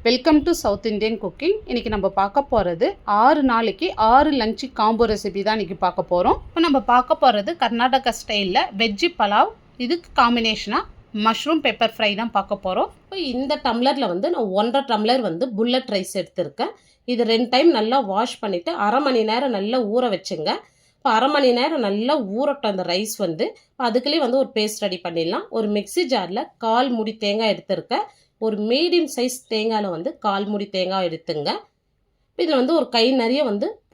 Welcome to south Indian cooking. இன்றைக்கி நம்ம பார்க்க போகிறது 6 நாளைக்கு 6 லஞ்சு காம்போ ரெசிபி தான் இன்றைக்கி பார்க்க போகிறோம். இப்போ நம்ம பார்க்க போகிறது கர்நாடகா ஸ்டைலில் வெஜ்ஜி பலாவ். இதுக்கு காம்பினேஷனாக மஷ்ரூம் பெப்பர் ஃப்ரை தான் பார்க்க போகிறோம். இப்போ இந்த டம்ளரில் நான் 1.5 டம்ளர் புல்லட் ரைஸ் எடுத்திருக்கேன். இது 2 டைம் நல்லா வாஷ் பண்ணிவிட்டு அரை மணி நேரம் நல்லா ஊற வச்சுங்க. இப்போ அரை மணி நேரம் நல்லா ஊறட்டும் அந்த ரைஸ். அதுக்குள்ளேயே ஒரு பேஸ்ட் ரெடி பண்ணிடலாம். ஒரு மிக்சி ஜாரில் 1/4 மூடி தேங்காய் எடுத்திருக்கேன். ஒரு மீடியம் சைஸ் தேங்காயில் 1/4 மூடி தேங்காய் எடுத்துங்க. இதில் ஒரு கை நிறைய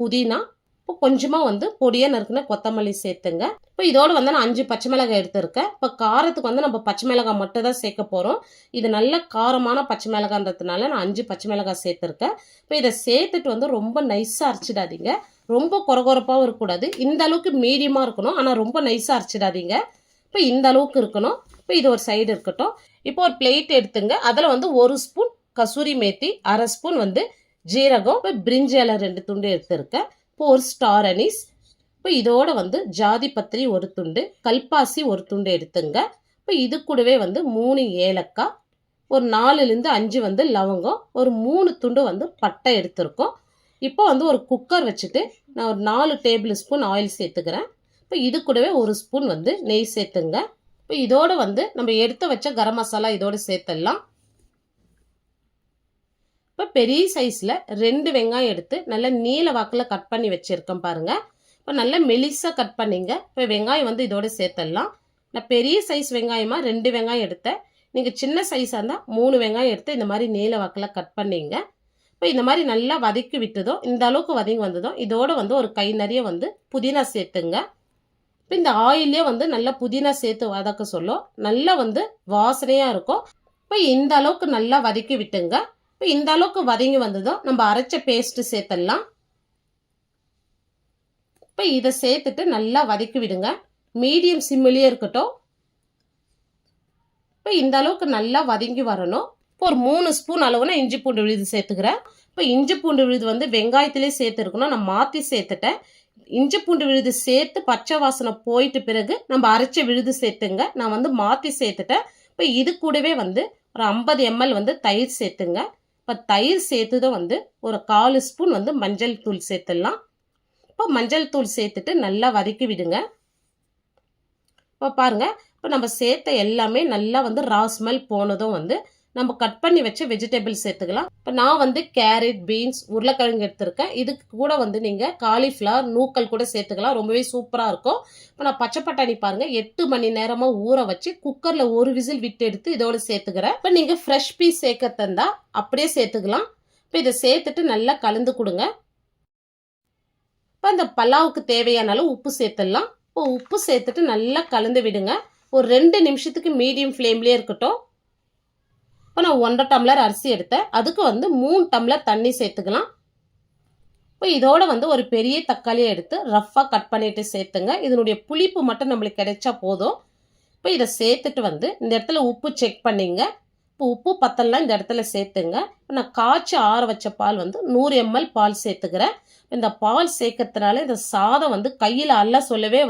புதினா, இப்போ கொஞ்சமாக பொடியாக நறுக்குன கொத்தமல்லி சேர்த்துங்க. இப்போ இதோடு நான் 5 பச்சை மிளகாய் எடுத்துருக்கேன். இப்போ காரத்துக்கு நம்ம பச்சை மிளகாய் மட்டும் தான் சேர்க்க போகிறோம். இது நல்ல காரமான பச்சை மிளகான்றதுனால நான் 5 பச்சை மிளகாய் சேர்த்துருக்கேன். இப்போ இதை சேர்த்துட்டு ரொம்ப நைஸாக அரைச்சிடாதீங்க. ரொம்ப கொரகொரப்பாகவும் இருக்கக்கூடாது. இந்த அளவுக்கு மீடியமாக இருக்கணும், ஆனால் ரொம்ப நைஸாக அரைச்சிடாதீங்க. இப்போ இந்த அளவுக்கு இருக்கணும். இப்போ இது ஒரு சைடு இருக்கட்டும். இப்போ ஒரு பிளேட் எடுத்துங்க. அதில் 1 ஸ்பூன் கசூரி மேத்தி, அரை ஸ்பூன் ஜீரகம், இப்போ பிரிஞ்சி இலை 2 துண்டு எடுத்துருக்கேன். இப்போ ஒரு ஸ்டார் அனீஸ், இப்போ இதோட ஜாதி பத்திரி 1 துண்டு, கல்பாசி 1 துண்டு எடுத்துங்க. இப்போ இது கூடவே 3 ஏலக்காய், ஒரு 4லேருந்து 5 லவங்கம், ஒரு 3 துண்டு பட்டை எடுத்துருக்கோம். இப்போ ஒரு குக்கர் வச்சுட்டு நான் ஒரு 4 டேபிள் ஸ்பூன் ஆயில் சேர்த்துக்கிறேன். இப்போ இது கூடவே 1 ஸ்பூன் நெய் சேர்த்துங்க. இப்போ இதோடு நம்ம எடுத்து வச்ச கரம் மசாலா இதோடு சேர்த்துடலாம். இப்போ பெரிய சைஸில் 2 வெங்காயம் எடுத்து நல்லா நீல வாக்கில் கட் பண்ணி வச்சுருக்கேன் பாருங்கள். இப்போ நல்லா மெலிசாக கட் பண்ணிங்க. இப்போ வெங்காயம் இதோடு சேர்த்துடலாம். நான் பெரிய சைஸ் வெங்காயமாக 2 வெங்காயம் எடுத்தேன். நீங்கள் சின்ன சைஸாக இருந்தால் 3 வெங்காயம் எடுத்து இந்த மாதிரி நீல வாக்கில் கட் பண்ணிங்க. இப்போ இந்த மாதிரி நல்லா வதக்கி விட்டதோ, இந்த அளவுக்கு வதங்கி வந்ததோ, இதோட ஒரு கை நிறைய புதினா சேர்த்துங்க. இப்போ இந்த ஆயிலே நல்லா புதினா சேர்த்து வதக்க சொல்லும், நல்லா வாசனையாக இருக்கும். இப்போ இந்த அளவுக்கு நல்லா வதக்கி விட்டுங்க. இப்போ இந்த அளவுக்கு வதங்கி வந்ததும் நம்ம அரைச்ச பேஸ்ட்டு சேர்த்துடலாம். இப்போ இதை சேர்த்துட்டு நல்லா வதக்கி விடுங்க. மீடியம் சிம்மிலேயே இருக்கட்டும். இப்போ இந்த அளவுக்கு நல்லா வதங்கி வரணும். இப்போ ஒரு 3 ஸ்பூன் அளவுனா இஞ்சி பூண்டு விழுது சேர்த்துக்கிறேன். இப்போ இஞ்சி பூண்டு விழுது வெங்காயத்திலே சேர்த்துருக்கணும், நான் மாற்றி சேர்த்துட்டேன். இஞ்சி பூண்டு விழுது சேர்த்து பச்சை வாசனை போயிட்டு பிறகு நம்ம அரைச்ச விழுது சேர்த்துங்க. நான் மாற்றி சேர்த்துட்டேன். இப்போ இது கூடவே ஒரு 50 ml தயிர் சேர்த்துங்க. இப்போ தயிர் சேர்த்துதான் ஒரு 1/4 ஸ்பூன் மஞ்சள் தூள் சேர்த்துடலாம். இப்போ மஞ்சள் தூள் சேர்த்துட்டு நல்லா வதக்கி விடுங்க. இப்போ பாருங்கள், இப்போ நம்ம சேர்த்த எல்லாமே நல்லா ரா ஸ்மெல் போனதும் நம்ம கட் பண்ணி வச்ச வெஜிடபிள்ஸ் சேர்த்துக்கலாம். இப்போ நான் கேரட், பீன்ஸ், உருளைக்கிழங்கு எடுத்திருக்கேன். இதுக்கு கூட நீங்கள் காலிஃப்ளவர், நூக்கல் கூட சேர்த்துக்கலாம். ரொம்பவே சூப்பராக இருக்கும். இப்போ நான் பச்சை பட்டாணி பாருங்கள் 8 மணி நேரமாக ஊற வச்சு குக்கரில் 1 விசில் விட்டு எடுத்து இதோட சேர்த்துக்கிறேன். இப்போ நீங்கள் ஃப்ரெஷ் பீஸ் சேர்க்க தந்தா அப்படியே சேர்த்துக்கலாம். இப்போ இதை சேர்த்துட்டு நல்லா கலந்து கொடுங்க. இப்போ இந்த பலாவுக்கு தேவையான அளவு உப்பு சேர்த்துடலாம். இப்போ உப்பு சேர்த்துட்டு நல்லா கலந்து விடுங்க. ஒரு 2 நிமிஷத்துக்கு மீடியம் ஃப்ளேம்லேயே இருக்கட்டும். இப்போ நான் 1.5 டம்ளர் அரிசி எடுத்தேன். அதுக்கு 3 டம்ளர் தண்ணி சேர்த்துக்கலாம். இப்போ இதோட ஒரு பெரிய தக்காளியை எடுத்து ரஃப்பாக கட் பண்ணிட்டு சேர்த்துங்க. இதனுடைய புளிப்பு மட்டும் நம்மளுக்கு கிடைச்சா போதும். இப்போ இதை சேர்த்துட்டு இந்த இடத்துல உப்பு செக் பண்ணிங்க. இப்போ உப்பு பத்தலாம் இந்த இடத்துல சேர்த்துங்க. இப்போ நான் காய்ச்சி ஆற வச்ச பால் 100 ml பால் சேர்த்துக்கிறேன். இந்த பால் சேர்க்கறதுனால இந்த சாதம் கையில் அள்ள சொல்லவே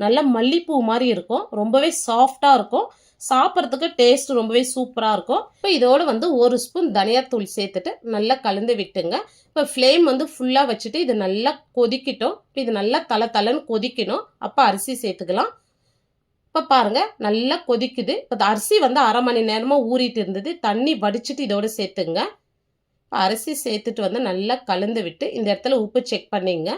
நல்ல மல்லிப்பூ மாதிரி இருக்கும். ரொம்பவே சாஃப்டாக இருக்கும். சாப்பிட்றதுக்கு டேஸ்ட் ரொம்பவே சூப்பராக இருக்கும். இப்போ இதோடு 1 ஸ்பூன் தனியாத்தூள் சேர்த்துட்டு நல்லா கலந்து விட்டுங்க. இப்போ ஃப்ளேம் ஃபுல்லாக வச்சுட்டு இது நல்லா கொதிக்கட்டும். இப்போ இது நல்லா தலை கொதிக்கணும். அப்போ அரிசி சேர்த்துக்கலாம். இப்போ பாருங்கள் நல்லா கொதிக்குது. இப்போ அரிசி அரை மணி நேரமாக ஊறிட்டு இருந்தது. தண்ணி வடிச்சிட்டு இதோடு சேர்த்துங்க. இப்போ அரிசி சேர்த்துட்டு நல்லா கலந்து விட்டு இந்த இடத்துல உப்பு செக் பண்ணிங்க.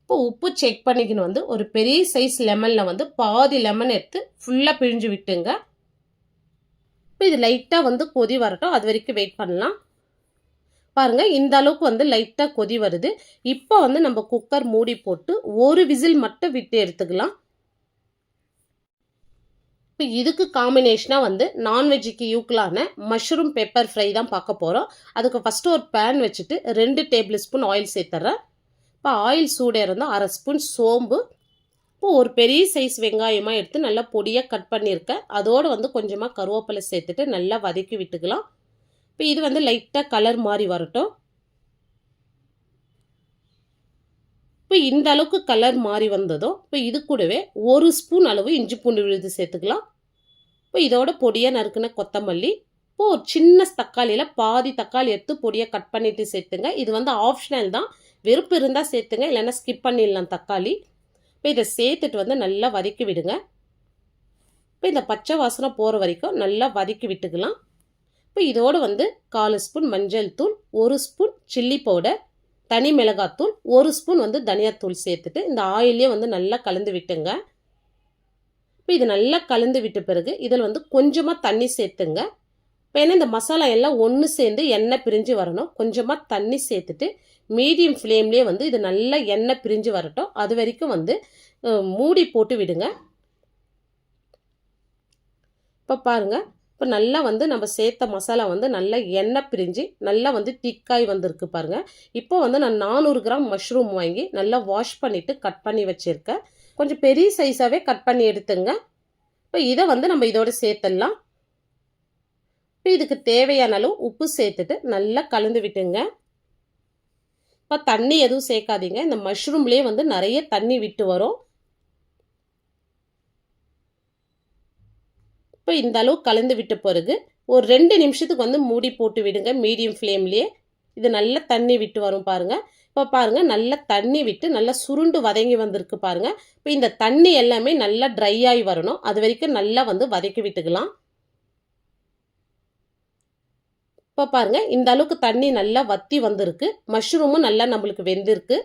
இப்போ உப்பு செக் பண்ணிக்கணும். ஒரு பெரிய சைஸ் லெமனில் பாதி லெமன் எடுத்து ஃபுல்லாக பிழிஞ்சு விட்டுங்க. இப்போ இது லைட்டாக கொதி வரட்டும், அது வரைக்கும் வெயிட் பண்ணலாம். பாருங்கள் இந்த அளவுக்கு லைட்டாக கொதி வருது. இப்போ நம்ம குக்கர் மூடி போட்டு 1 விசில் மட்டும் விட்டு எடுத்துக்கலாம். இப்போ இதுக்கு காம்பினேஷனாக நான்வெஜ்ஜுக்கு யூக்கலான மஷ்ரூம் பெப்பர் ஃப்ரை தான் பார்க்க போகிறோம். அதுக்கு ஃபஸ்ட்டு ஒரு பேன் வச்சுட்டு 2 டேபிள் ஸ்பூன் ஆயில் சேர்த்துறேன். இப்போ ஆயில் சூடாக இருந்தால் அரை ஸ்பூன் சோம்பு, இப்போ ஒரு பெரிய சைஸ் வெங்காயமாக எடுத்து நல்லா பொடியாக கட் பண்ணியிருக்கேன். அதோடு கொஞ்சமாக கருவேப்பிலை சேர்த்துட்டு நல்லா வதக்கி விட்டுக்கலாம். இப்போ இது லைட்டாக கலர் மாதிரி வரட்டும். இப்போ இந்த அளவுக்கு கலர் மாறி வந்ததும் இப்போ இது கூடவே 1 ஸ்பூன் அளவு இஞ்சி பூண்டு விழுது சேர்த்துக்கலாம். இப்போ இதோட பொடியாக நறுக்குன கொத்தமல்லி, இப்போ ஒரு சின்ன தக்காளியில் பாதி தக்காளி எடுத்து பொடியாக கட் பண்ணிட்டு சேர்த்துங்க. இது வந்து ஆப்ஷனல் தான், விருப்பம் இருந்தால் சேர்த்துங்க, இல்லைன்னா ஸ்கிப் பண்ணிடலாம் தக்காளி. இப்போ இதை சேர்த்துட்டு வந்து நல்லா வதக்கி விடுங்க. இப்போ இந்த பச்சை வாசனை போகிற வரைக்கும் நல்லா வதக்கி விட்டுக்கலாம். இப்போ இதோடு வந்து 1/4 ஸ்பூன் மஞ்சள் தூள், 1 ஸ்பூன் சில்லி பவுடர், தனி மிளகாத்தூள், 1 ஸ்பூன் வந்து தனியாத்தூள் சேர்த்துட்டு இந்த ஆயிலே வந்து நல்லா கலந்து விட்டுங்க. இப்போ இது நல்லா கலந்து விட்ட பிறகு இதில் வந்து கொஞ்சமாக தண்ணி சேர்த்துங்க. இப்போ ஏன்னா இந்த மசாலா எல்லாம் ஒன்று சேர்ந்து எண்ணெய் பிரிஞ்சு வரணும். கொஞ்சமாக தண்ணி சேர்த்துட்டு மீடியம் ஃப்ளேம்லேயே வந்து இது நல்லா எண்ணெய் பிரிஞ்சு வரட்டும். அது வரைக்கும் வந்து மூடி போட்டு விடுங்க. இப்போ பாருங்கள், இப்போ நல்லா வந்து நம்ம சேர்த்த மசாலா வந்து நல்லா எண்ணெய் பிரிஞ்சு நல்லா வந்து திக்காய் வந்திருக்கு பாருங்கள். இப்போ வந்து நான் 400 கிராம் மஷ்ரூம் வாங்கி நல்லா வாஷ் பண்ணிவிட்டு கட் பண்ணி வச்சுருக்கேன். கொஞ்சம் பெரிய சைஸாகவே கட் பண்ணி எடுத்துங்க. இப்போ இதை வந்து நம்ம இதோடு சேர்த்துடலாம். இப்போ இதுக்கு தேவையான அளவு உப்பு சேர்த்துட்டு நல்லா கலந்து விட்டுங்க. இப்போ தண்ணி எதுவும் சேர்க்காதீங்க, இந்த மஷ்ரூம்லேயே வந்து நிறைய தண்ணி விட்டு வரும். இப்போ இந்த அளவு கலந்து விட்ட பிறகு ஒரு 2 நிமிஷத்துக்கு வந்து மூடி போட்டு விடுங்க மீடியம் ஃப்ளேம்லேயே. இது நல்லா தண்ணி விட்டு வரும் பாருங்கள். இப்போ பாருங்கள், நல்லா தண்ணி விட்டு நல்லா சுருண்டு வதங்கி வந்திருக்கு பாருங்கள். இப்போ இந்த தண்ணி எல்லாமே நல்லா ட்ரை ஆகி வரணும். அது வரைக்கும் நல்லா வந்து வதக்கி விட்டுக்கலாம். இப்போ பாருங்கள், இந்த அளவுக்கு தண்ணி நல்லா வற்றி வந்திருக்கு. மஷ்ரூமும் நல்லா நம்மளுக்கு வெந்திருக்கு.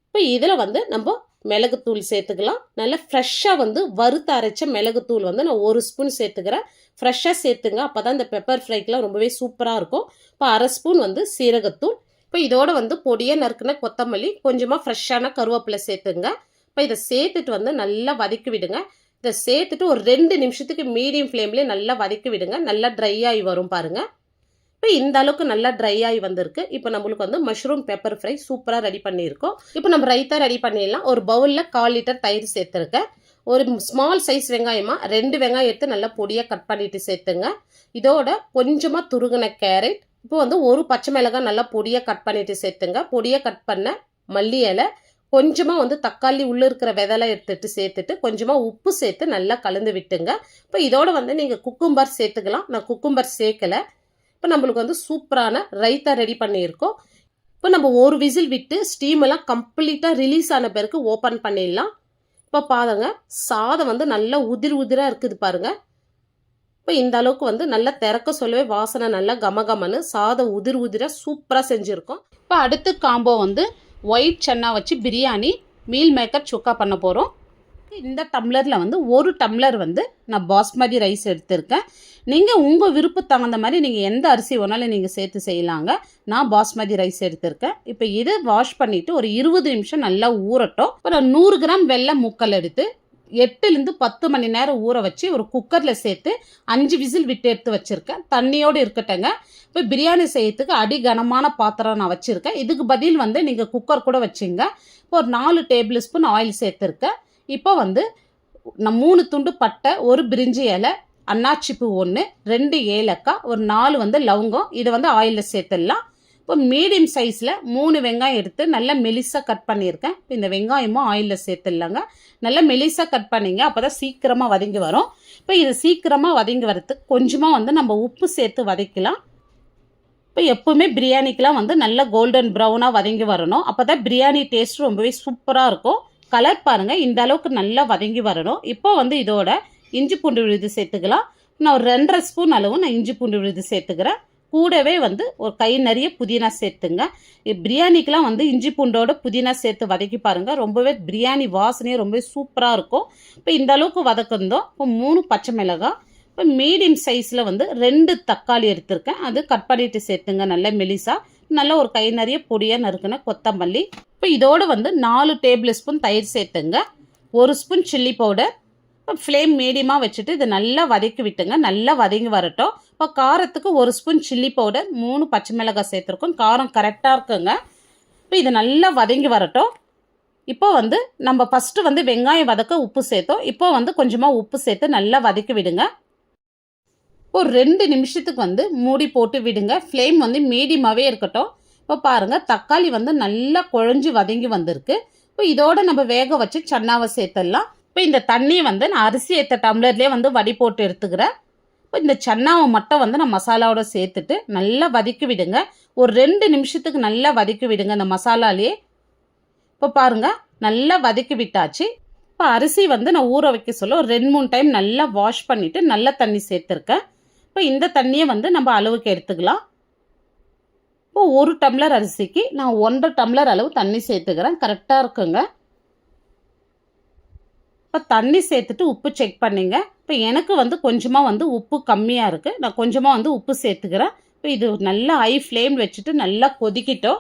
இப்போ இதில் வந்து நம்ம மிளகுத்தூள் சேர்த்துக்கலாம். நல்லா ஃப்ரெஷ்ஷாக வந்து வறுத்து அரைச்ச மிளகுத்தூள் வந்து நான் 1 ஸ்பூன் சேர்த்துக்கிறேன். ஃப்ரெஷ்ஷாக சேர்த்துங்க, அப்போ தான் இந்த பெப்பர் ஃப்ரைக்கெலாம் ரொம்பவே சூப்பராக இருக்கும். இப்போ 1/2 ஸ்பூன் வந்து சீரகத்தூள். இப்போ இதோட வந்து பொடியாக நறுக்குன கொத்தமல்லி, கொஞ்சமாக ஃப்ரெஷ்ஷான கருவேப்பிலை சேர்த்துங்க. இப்போ இதை சேர்த்துட்டு வந்து நல்லா வதக்கி விடுங்க. இதை சேர்த்துட்டு ஒரு 2 நிமிஷத்துக்கு மீடியம் ஃப்ளேம்லேயே நல்லா வதக்கி விடுங்க. நல்லா ட்ரை ஆகி வரும் பாருங்கள். இப்போ இந்த அளவுக்கு நல்லா ட்ரை ஆகி வந்திருக்கு. இப்போ நம்மளுக்கு வந்து மஷ்ரூம் பெப்பர் ஃப்ரை சூப்பராக ரெடி பண்ணியிருக்கோம். இப்போ நம்ம ரைத்தா ரெடி பண்ணிடலாம். ஒரு பவுலில் 1/4 லிட்டர் தயிர் சேர்த்துருக்கேன். ஒரு ஸ்மால் சைஸ் வெங்காயமாக 2 வெங்காயம் எடுத்து நல்லா பொடியாக கட் பண்ணிட்டு சேர்த்துங்க. இதோட கொஞ்சமாக துருகின கேரட், இப்போ வந்து ஒரு பச்சை மிளகாய் நல்லா பொடியாக கட் பண்ணிட்டு சேர்த்துங்க. பொடியாக கட் பண்ண மல்லி இலை, கொஞ்சமாக வந்து தக்காளி உள்ளே இருக்கிற விதெல்லாம் எடுத்துட்டு சேர்த்துட்டு கொஞ்சமாக உப்பு சேர்த்து நல்லா கலந்து விட்டுங்க. இப்போ இதோட வந்து நீங்கள் குக்கும்பர் சேர்த்துக்கலாம். நான் குக்கும்பர் சேர்க்கலை. இப்போ நம்மளுக்கு வந்து சூப்பரான ரைத்தா ரெடி பண்ணியிருக்கோம். இப்போ நம்ம ஒரு விசில் விட்டு ஸ்டீமெல்லாம் கம்ப்ளீட்டாக ரிலீஸ் ஆன பிறகு ஓப்பன் பண்ணிடலாம். இப்போ பாருங்க, சாதம் வந்து நல்லா உதிராக இருக்குது பாருங்கள். இப்போ இந்த அளவுக்கு வந்து நல்லா திறக்க சொல்லவே வாசனை நல்லா கமகமன்னு சாதம் உதிராக சூப்பராக செஞ்சுருக்கோம். இப்போ அடுத்து காம்போ வந்து ஒயிட் சன்னா வச்சு பிரியாணி மீல் மேக்கர் சுக்கா பண்ண போகிறோம். இந்த டம்ளரில் வந்து 1 டம்ளர் வந்து நான் பாஸ்மதி ரைஸ் எடுத்திருக்கேன். நீங்கள் உங்கள் விருப்பத்துக்கு தகுந்த மாதிரி நீங்கள் எந்த அரிசி வேணாலும் நீங்கள் சேர்த்து செய்யலாங்க. நான் பாஸ்மதி ரைஸ் எடுத்திருக்கேன். இப்போ இதை வாஷ் பண்ணிவிட்டு ஒரு 20 நிமிஷம் நல்லா ஊறட்டும். அப்புறம் 100 கிராம் வெல்லம் முக்கல் எடுத்து 8லேருந்து 10 மணி நேரம் ஊற வச்சு ஒரு குக்கரில் சேர்த்து 5 விசில் விட்டு எடுத்து வச்சுருக்கேன். தண்ணியோடு இருக்கட்டங்க. இப்போ பிரியாணி செய்யறதுக்கு அடி கனமான பாத்திரம் நான் வச்சுருக்கேன். இதுக்கு பதில் வந்து நீங்கள் குக்கர் கூட வச்சுங்க. இப்போ ஒரு 4 டேபிள் ஸ்பூன் ஆயில் சேர்த்துருக்கேன். இப்போ வந்து நான் 3 துண்டு பட்டை, 1 பிரிஞ்சி இலை, அன்னாச்சிப்பூ 1, 2 ஏலக்காய், ஒரு 4 வந்து லவங்கம், இதை வந்து ஆயிலில் சேர்த்துடலாம். இப்போ மீடியம் சைஸில் 3 வெங்காயம் எடுத்து நல்லா மெலிசாக கட் பண்ணியிருக்கேன். இப்போ இந்த வெங்காயமும் ஆயிலில் சேர்த்துடலாங்க. நல்லா மெலிசாக கட் பண்ணிங்க, அப்போ தான் சீக்கிரமாக வதங்கி வரும். இப்போ இது சீக்கிரமாக வதங்கி வரதுக்கு கொஞ்சமாக வந்து நம்ம உப்பு சேர்த்து வதக்கலாம். இப்போ எப்போவுமே பிரியாணிக்கெலாம் வந்து நல்லா கோல்டன் ப்ரௌனாக வதங்கி வரணும். அப்போ தான் பிரியாணி டேஸ்ட் ரொம்பவே சூப்பராக இருக்கும். கலர் பாருங்கள், இந்த அளவுக்கு நல்லா வதங்கி வரணும். இப்போ வந்து இதோட இஞ்சி பூண்டு விழுது சேர்த்துக்கலாம். நான் ஒரு 2.5 ஸ்பூன் அளவு நான் இஞ்சி பூண்டு விழுது சேர்த்துக்கிறேன். கூடவே வந்து ஒரு கை நிறைய புதினா சேர்த்துங்க. பிரியாணிக்கெலாம் வந்து இஞ்சி பூண்டோட புதினா சேர்த்து வதக்கி பாருங்கள், ரொம்பவே பிரியாணி வாசனையே ரொம்பவே சூப்பராக இருக்கும். இப்போ இந்த அளவுக்கு வதக்குந்தோம். இப்போ 3 பச்சை மிளகாய், இப்போ மீடியம் சைஸில் வந்து 2 தக்காளி எடுத்திருக்கேன். அது கட் பண்ணிட்டு சேர்த்துங்க நல்லா மெலிசா. நல்லா ஒரு கை நிறைய பொடியாக நறுக்குன கொத்தமல்லி. இப்போ இதோடு வந்து 4 டேபிள் ஸ்பூன் தயிர் சேர்த்துங்க. 1 ஸ்பூன் சில்லி பவுடர். இப்போ ஃப்ளேம் மீடியமாக வச்சுட்டு இதை நல்லா வதக்கி விட்டுங்க. நல்லா வதங்கி வரட்டும். இப்போ காரத்துக்கு 1 ஸ்பூன் சில்லி பவுடர், 3 பச்சை மிளகாய் சேர்த்துருக்கோம். காரம் கரெக்டாக இருக்குங்க. இப்போ இது நல்லா வதங்கி வரட்டும். இப்போ வந்து நம்ம ஃபஸ்ட்டு வந்து வெங்காயம் வதக்க உப்பு சேர்த்தோம். இப்போ வந்து கொஞ்சமாக உப்பு சேர்த்து நல்லா வதக்கி விடுங்க. ஒரு 2 நிமிஷத்துக்கு வந்து மூடி போட்டு விடுங்க. ஃப்ளேம் வந்து மீடியமாகவே இருக்கட்டும். இப்போ பாருங்கள், தக்காளி வந்து நல்லா குழஞ்சி வதங்கி வந்திருக்கு. இப்போ இதோடு நம்ம வேக வச்சு சன்னாவை சேர்த்துடலாம். இப்போ இந்த தண்ணி வந்து நான் அரிசி ஏற்ற டம்ளர்லேயே வந்து வடி போட்டு எடுத்துக்கிறேன். இப்போ இந்த சன்னாவை மட்டும் வந்து நான் மசாலாவோட சேர்த்துட்டு நல்லா வதக்கி விடுங்க. ஒரு 2 நிமிஷத்துக்கு நல்லா வதக்கி விடுங்க இந்த மசாலாலேயே. இப்போ பாருங்கள் நல்லா வதக்கி விட்டாச்சு. இப்போ அரிசி வந்து நான் ஊற வைக்க சொல்ல ஒரு 2-3 டைம் நல்லா வாஷ் பண்ணிவிட்டு நல்ல தண்ணி சேர்த்துருக்கேன். இப்போ இந்த தண்ணியை வந்து நம்ம அளவுக்கு எடுத்துக்கலாம். இப்போ 1 டம்ளர் அரிசிக்கு நான் 1.5 டம்ளர் அளவு தண்ணி சேர்த்துக்கிறேன். கரெக்டாக இருக்குங்க. இப்போ தண்ணி சேர்த்துட்டு உப்பு செக் பண்ணிங்க. இப்போ எனக்கு வந்து கொஞ்சமாக வந்து உப்பு கம்மியாக இருக்குது. நான் கொஞ்சமாக வந்து உப்பு சேர்த்துக்கிறேன். இப்போ இது நல்லா ஹை ஃப்ளேம் வச்சுட்டு நல்லா கொதிக்கிட்டோம்.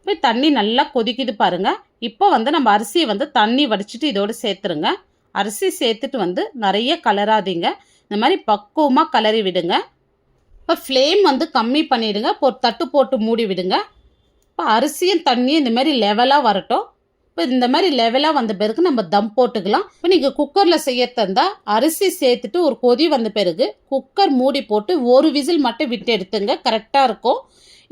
இப்போ தண்ணி நல்லா கொதிக்குது பாருங்கள். இப்போ வந்து நம்ம அரிசியை வந்து தண்ணி வடிச்சிட்டு இதோடு சேர்த்துருங்க. அரிசி சேர்த்துட்டு வந்து நிறைய கலராதீங்க. இந்த மாதிரி பக்குவமாக கலரி விடுங்க. இப்போ ஃப்ளேம் வந்து கம்மி பண்ணிவிடுங்க. இப்போ ஒரு தட்டு போட்டு மூடி விடுங்க. இப்போ அரிசியும் தண்ணியும் இந்த மாதிரி லெவலாக வரட்டும். இப்போ இந்த மாதிரி லெவலாக வந்த பிறகு நம்ம தம் போட்டுக்கலாம். இப்போ நீங்கள் குக்கரில் செய்ய தந்தால் அரிசி சேர்த்துட்டு ஒரு கொதி வந்த பிறகு குக்கர் மூடி போட்டு ஒரு விசில் மட்டும் விட்டு எடுத்துங்க. கரெக்டாக இருக்கும்.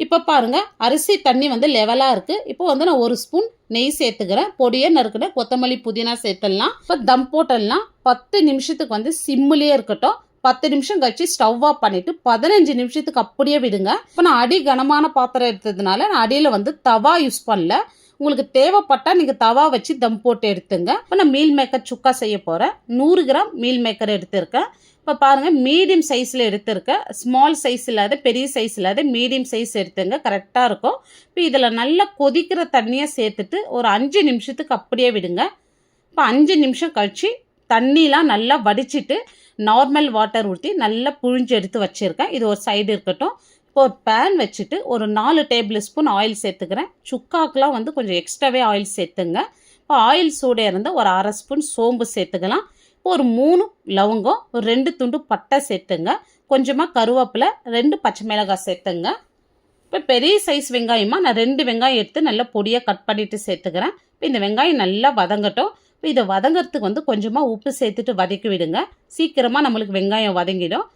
இப்போ பாருங்கள் அரிசி தண்ணி வந்து லெவலாக இருக்குது. இப்போ வந்து நான் 1 ஸ்பூன் நெய் சேர்த்துக்கிறேன். பொடியை நறுக்குன கொத்தமல்லி புதினா சேர்த்துடலாம். இப்போ தம் போட்டெல்லாம் 10 நிமிஷத்துக்கு வந்து சிம்முலேயே இருக்கட்டும். 10 நிமிஷம் கழிச்சு ஸ்டவ் ஆஃப் பண்ணிவிட்டு 15 நிமிஷத்துக்கு அப்படியே விடுங்க. இப்போ நான் அடி கனமான பாத்திரம் எடுத்ததுனால நான் அடியில் வந்து தவா யூஸ் பண்ணல. உங்களுக்கு தேவைப்பட்டால் நீங்கள் தவா வச்சு தம் போட்டு எடுத்துங்க. இப்போ நான் மீல் மேக்கர் சுக்கா செய்ய போகிறேன். 100 கிராம் மீல் மேக்கர் எடுத்திருக்கேன். இப்போ பாருங்கள் மீடியம் சைஸில் எடுத்திருக்கேன். ஸ்மால் சைஸ் இல்லாத பெரிய சைஸ் இல்லாத மீடியம் சைஸ் எடுத்துங்க. கரெக்டாக இருக்கும். இப்போ இதில் நல்லா கொதிக்கிற தண்ணியை சேர்த்துட்டு ஒரு 5 நிமிஷத்துக்கு அப்படியே விடுங்க. இப்போ 5 நிமிஷம் கழிச்சு தண்ணிலாம் நல்லா வடிச்சிட்டு நார்மல் வாட்டர் ஊற்றி நல்லா புழிஞ்சு எடுத்து வச்சுருக்கேன். இது ஒரு சைடு இருக்கட்டும். இப்போ ஒரு பேன் வச்சுட்டு ஒரு 4 டேபிள் ஸ்பூன் ஆயில் சேர்த்துக்கிறேன். சுக்காக்கெலாம் வந்து கொஞ்சம் எக்ஸ்ட்ராவே ஆயில் சேர்த்துங்க. இப்போ ஆயில் சூடாக இருந்தால் ஒரு 1/2 ஸ்பூன் சோம்பு சேர்த்துக்கலாம். இப்போ ஒரு 3 லவங்கம், ஒரு 2 துண்டு பட்டை சேர்த்துங்க. கொஞ்சமாக கருவேப்பிலை, 2 பச்சை மிளகாய் சேர்த்துங்க. இப்போ பெரிய சைஸ் வெங்காயமாக நான் 2 வெங்காயம் எடுத்து நல்லா பொடியாக கட் பண்ணிவிட்டு சேர்த்துக்கிறேன். இப்போ இந்த வெங்காயம் நல்லா வதங்கட்டும். இப்போ இதை வதங்கிறதுக்கு வந்து கொஞ்சமாக உப்பு சேர்த்துட்டு வதக்கி விடுங்க. சீக்கிரமாக நம்மளுக்கு வெங்காயம் வதங்கிடும்.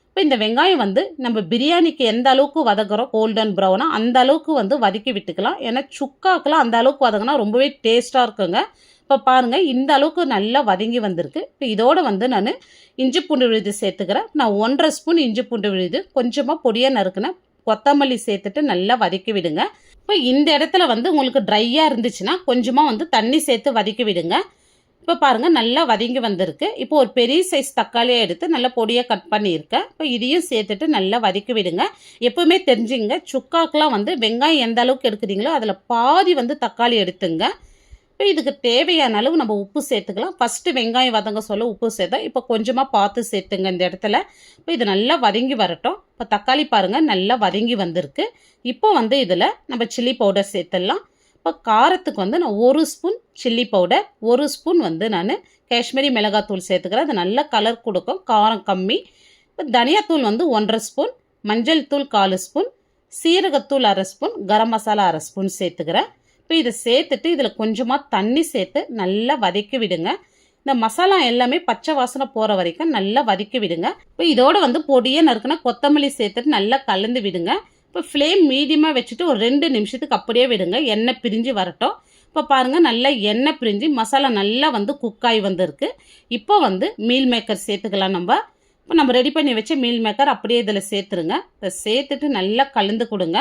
இப்போ இந்த வெங்காயம் வந்து நம்ம பிரியாணிக்கு எந்த அளவுக்கு வதக்குறோம் கோல்டன் ப்ரௌனாக அந்த அளவுக்கு வந்து வதக்கி விட்டுக்கலாம். ஏன்னா சுக்காக்கெலாம் அந்த அளவுக்கு வதங்கினா ரொம்பவே டேஸ்ட்டாக இருக்குங்க. இப்போ பாருங்கள் இந்த அளவுக்கு நல்லா வதங்கி வந்திருக்கு. இப்போ இதோடு வந்து நான் இஞ்சி பூண்டு விழுது சேர்த்துக்கிறேன். நான் 1.5 ஸ்பூன் இஞ்சி பூண்டு விழுது, கொஞ்சமாக பொடியாக நறுக்குனேன் கொத்தமல்லி சேர்த்துட்டு நல்லா வதக்கி விடுங்க. இப்போ இந்த இடத்துல வந்து உங்களுக்கு ட்ரையாக இருந்துச்சுன்னா கொஞ்சமாக வந்து தண்ணி சேர்த்து வதக்கி விடுங்க. இப்போ பாருங்கள் நல்லா வதங்கி வந்திருக்கு. இப்போ ஒரு பெரிய சைஸ் தக்காளியை எடுத்து நல்லா பொடியாக கட் பண்ணியிருக்கேன். இப்போ இதையும் சேர்த்துட்டு நல்லா வதக்கி விடுங்க. எப்போவுமே தெரிஞ்சுங்க சுக்காக்கெலாம் வந்து வெங்காயம் எந்த அளவுக்கு எடுக்கிறீங்களோ அதில் பாதி வந்து தக்காளி எடுத்துங்க. இப்போ இதுக்கு தேவையான அளவு நம்ம உப்பு சேர்த்துக்கலாம். ஃபஸ்ட்டு வெங்காயம் வதங்க சொல்ல உப்பு சேர்த்தோம். இப்போ கொஞ்சமாக பார்த்து சேர்த்துங்க இந்த இடத்துல. இப்போ இது நல்லா வதங்கி வரட்டும். இப்போ தக்காளி பாருங்கள் நல்லா வதங்கி வந்திருக்கு. இப்போ வந்து இதில் நம்ம சில்லி பவுடர் சேர்த்துடலாம். இப்போ காரத்துக்கு வந்து நான் 1 ஸ்பூன் சில்லி பவுடர், 1 ஸ்பூன் வந்து நான் காஷ்மீரி மிளகாத்தூள் சேர்த்துக்கிறேன். அது நல்ல கலர் கொடுக்கும், காரம் கம்மி. இப்போ தனியாத்தூள் வந்து 1.5 ஸ்பூன், மஞ்சள் தூள் 1/4 ஸ்பூன், சீரகத்தூள் 1/2 ஸ்பூன், கரம் மசாலா 1/2 ஸ்பூன் சேர்த்துக்கிறேன். இப்போ இதை சேர்த்துட்டு இதில் கொஞ்சமாக தண்ணி சேர்த்து நல்லா வதக்கி விடுங்க. இந்த மசாலா எல்லாமே பச்சை வாசனை போகிற வரைக்கும் நல்லா வதக்கி விடுங்க. இப்போ இதோட வந்து பொடியை நறுக்குனா கொத்தமல்லி சேர்த்துட்டு நல்லா கலந்து விடுங்க. இப்போ ஃப்ளேம் மீடியமாக வச்சுட்டு ஒரு 2 நிமிஷத்துக்கு அப்படியே விடுங்க. எண்ணெய் பிரிஞ்சு வரட்டும். இப்போ பாருங்கள் நல்லா எண்ணெய் பிரிஞ்சு மசாலா நல்லா வந்து குக்காய் வந்திருக்கு. இப்போ வந்து மீல் மேக்கர் சேர்த்துக்கலாம் நம்ம. இப்போ நம்ம ரெடி பண்ணி வச்ச மீல் மேக்கர் அப்படியே இதில் சேர்த்துருங்க. இதை சேர்த்துட்டு நல்லா கலந்து கொடுங்க.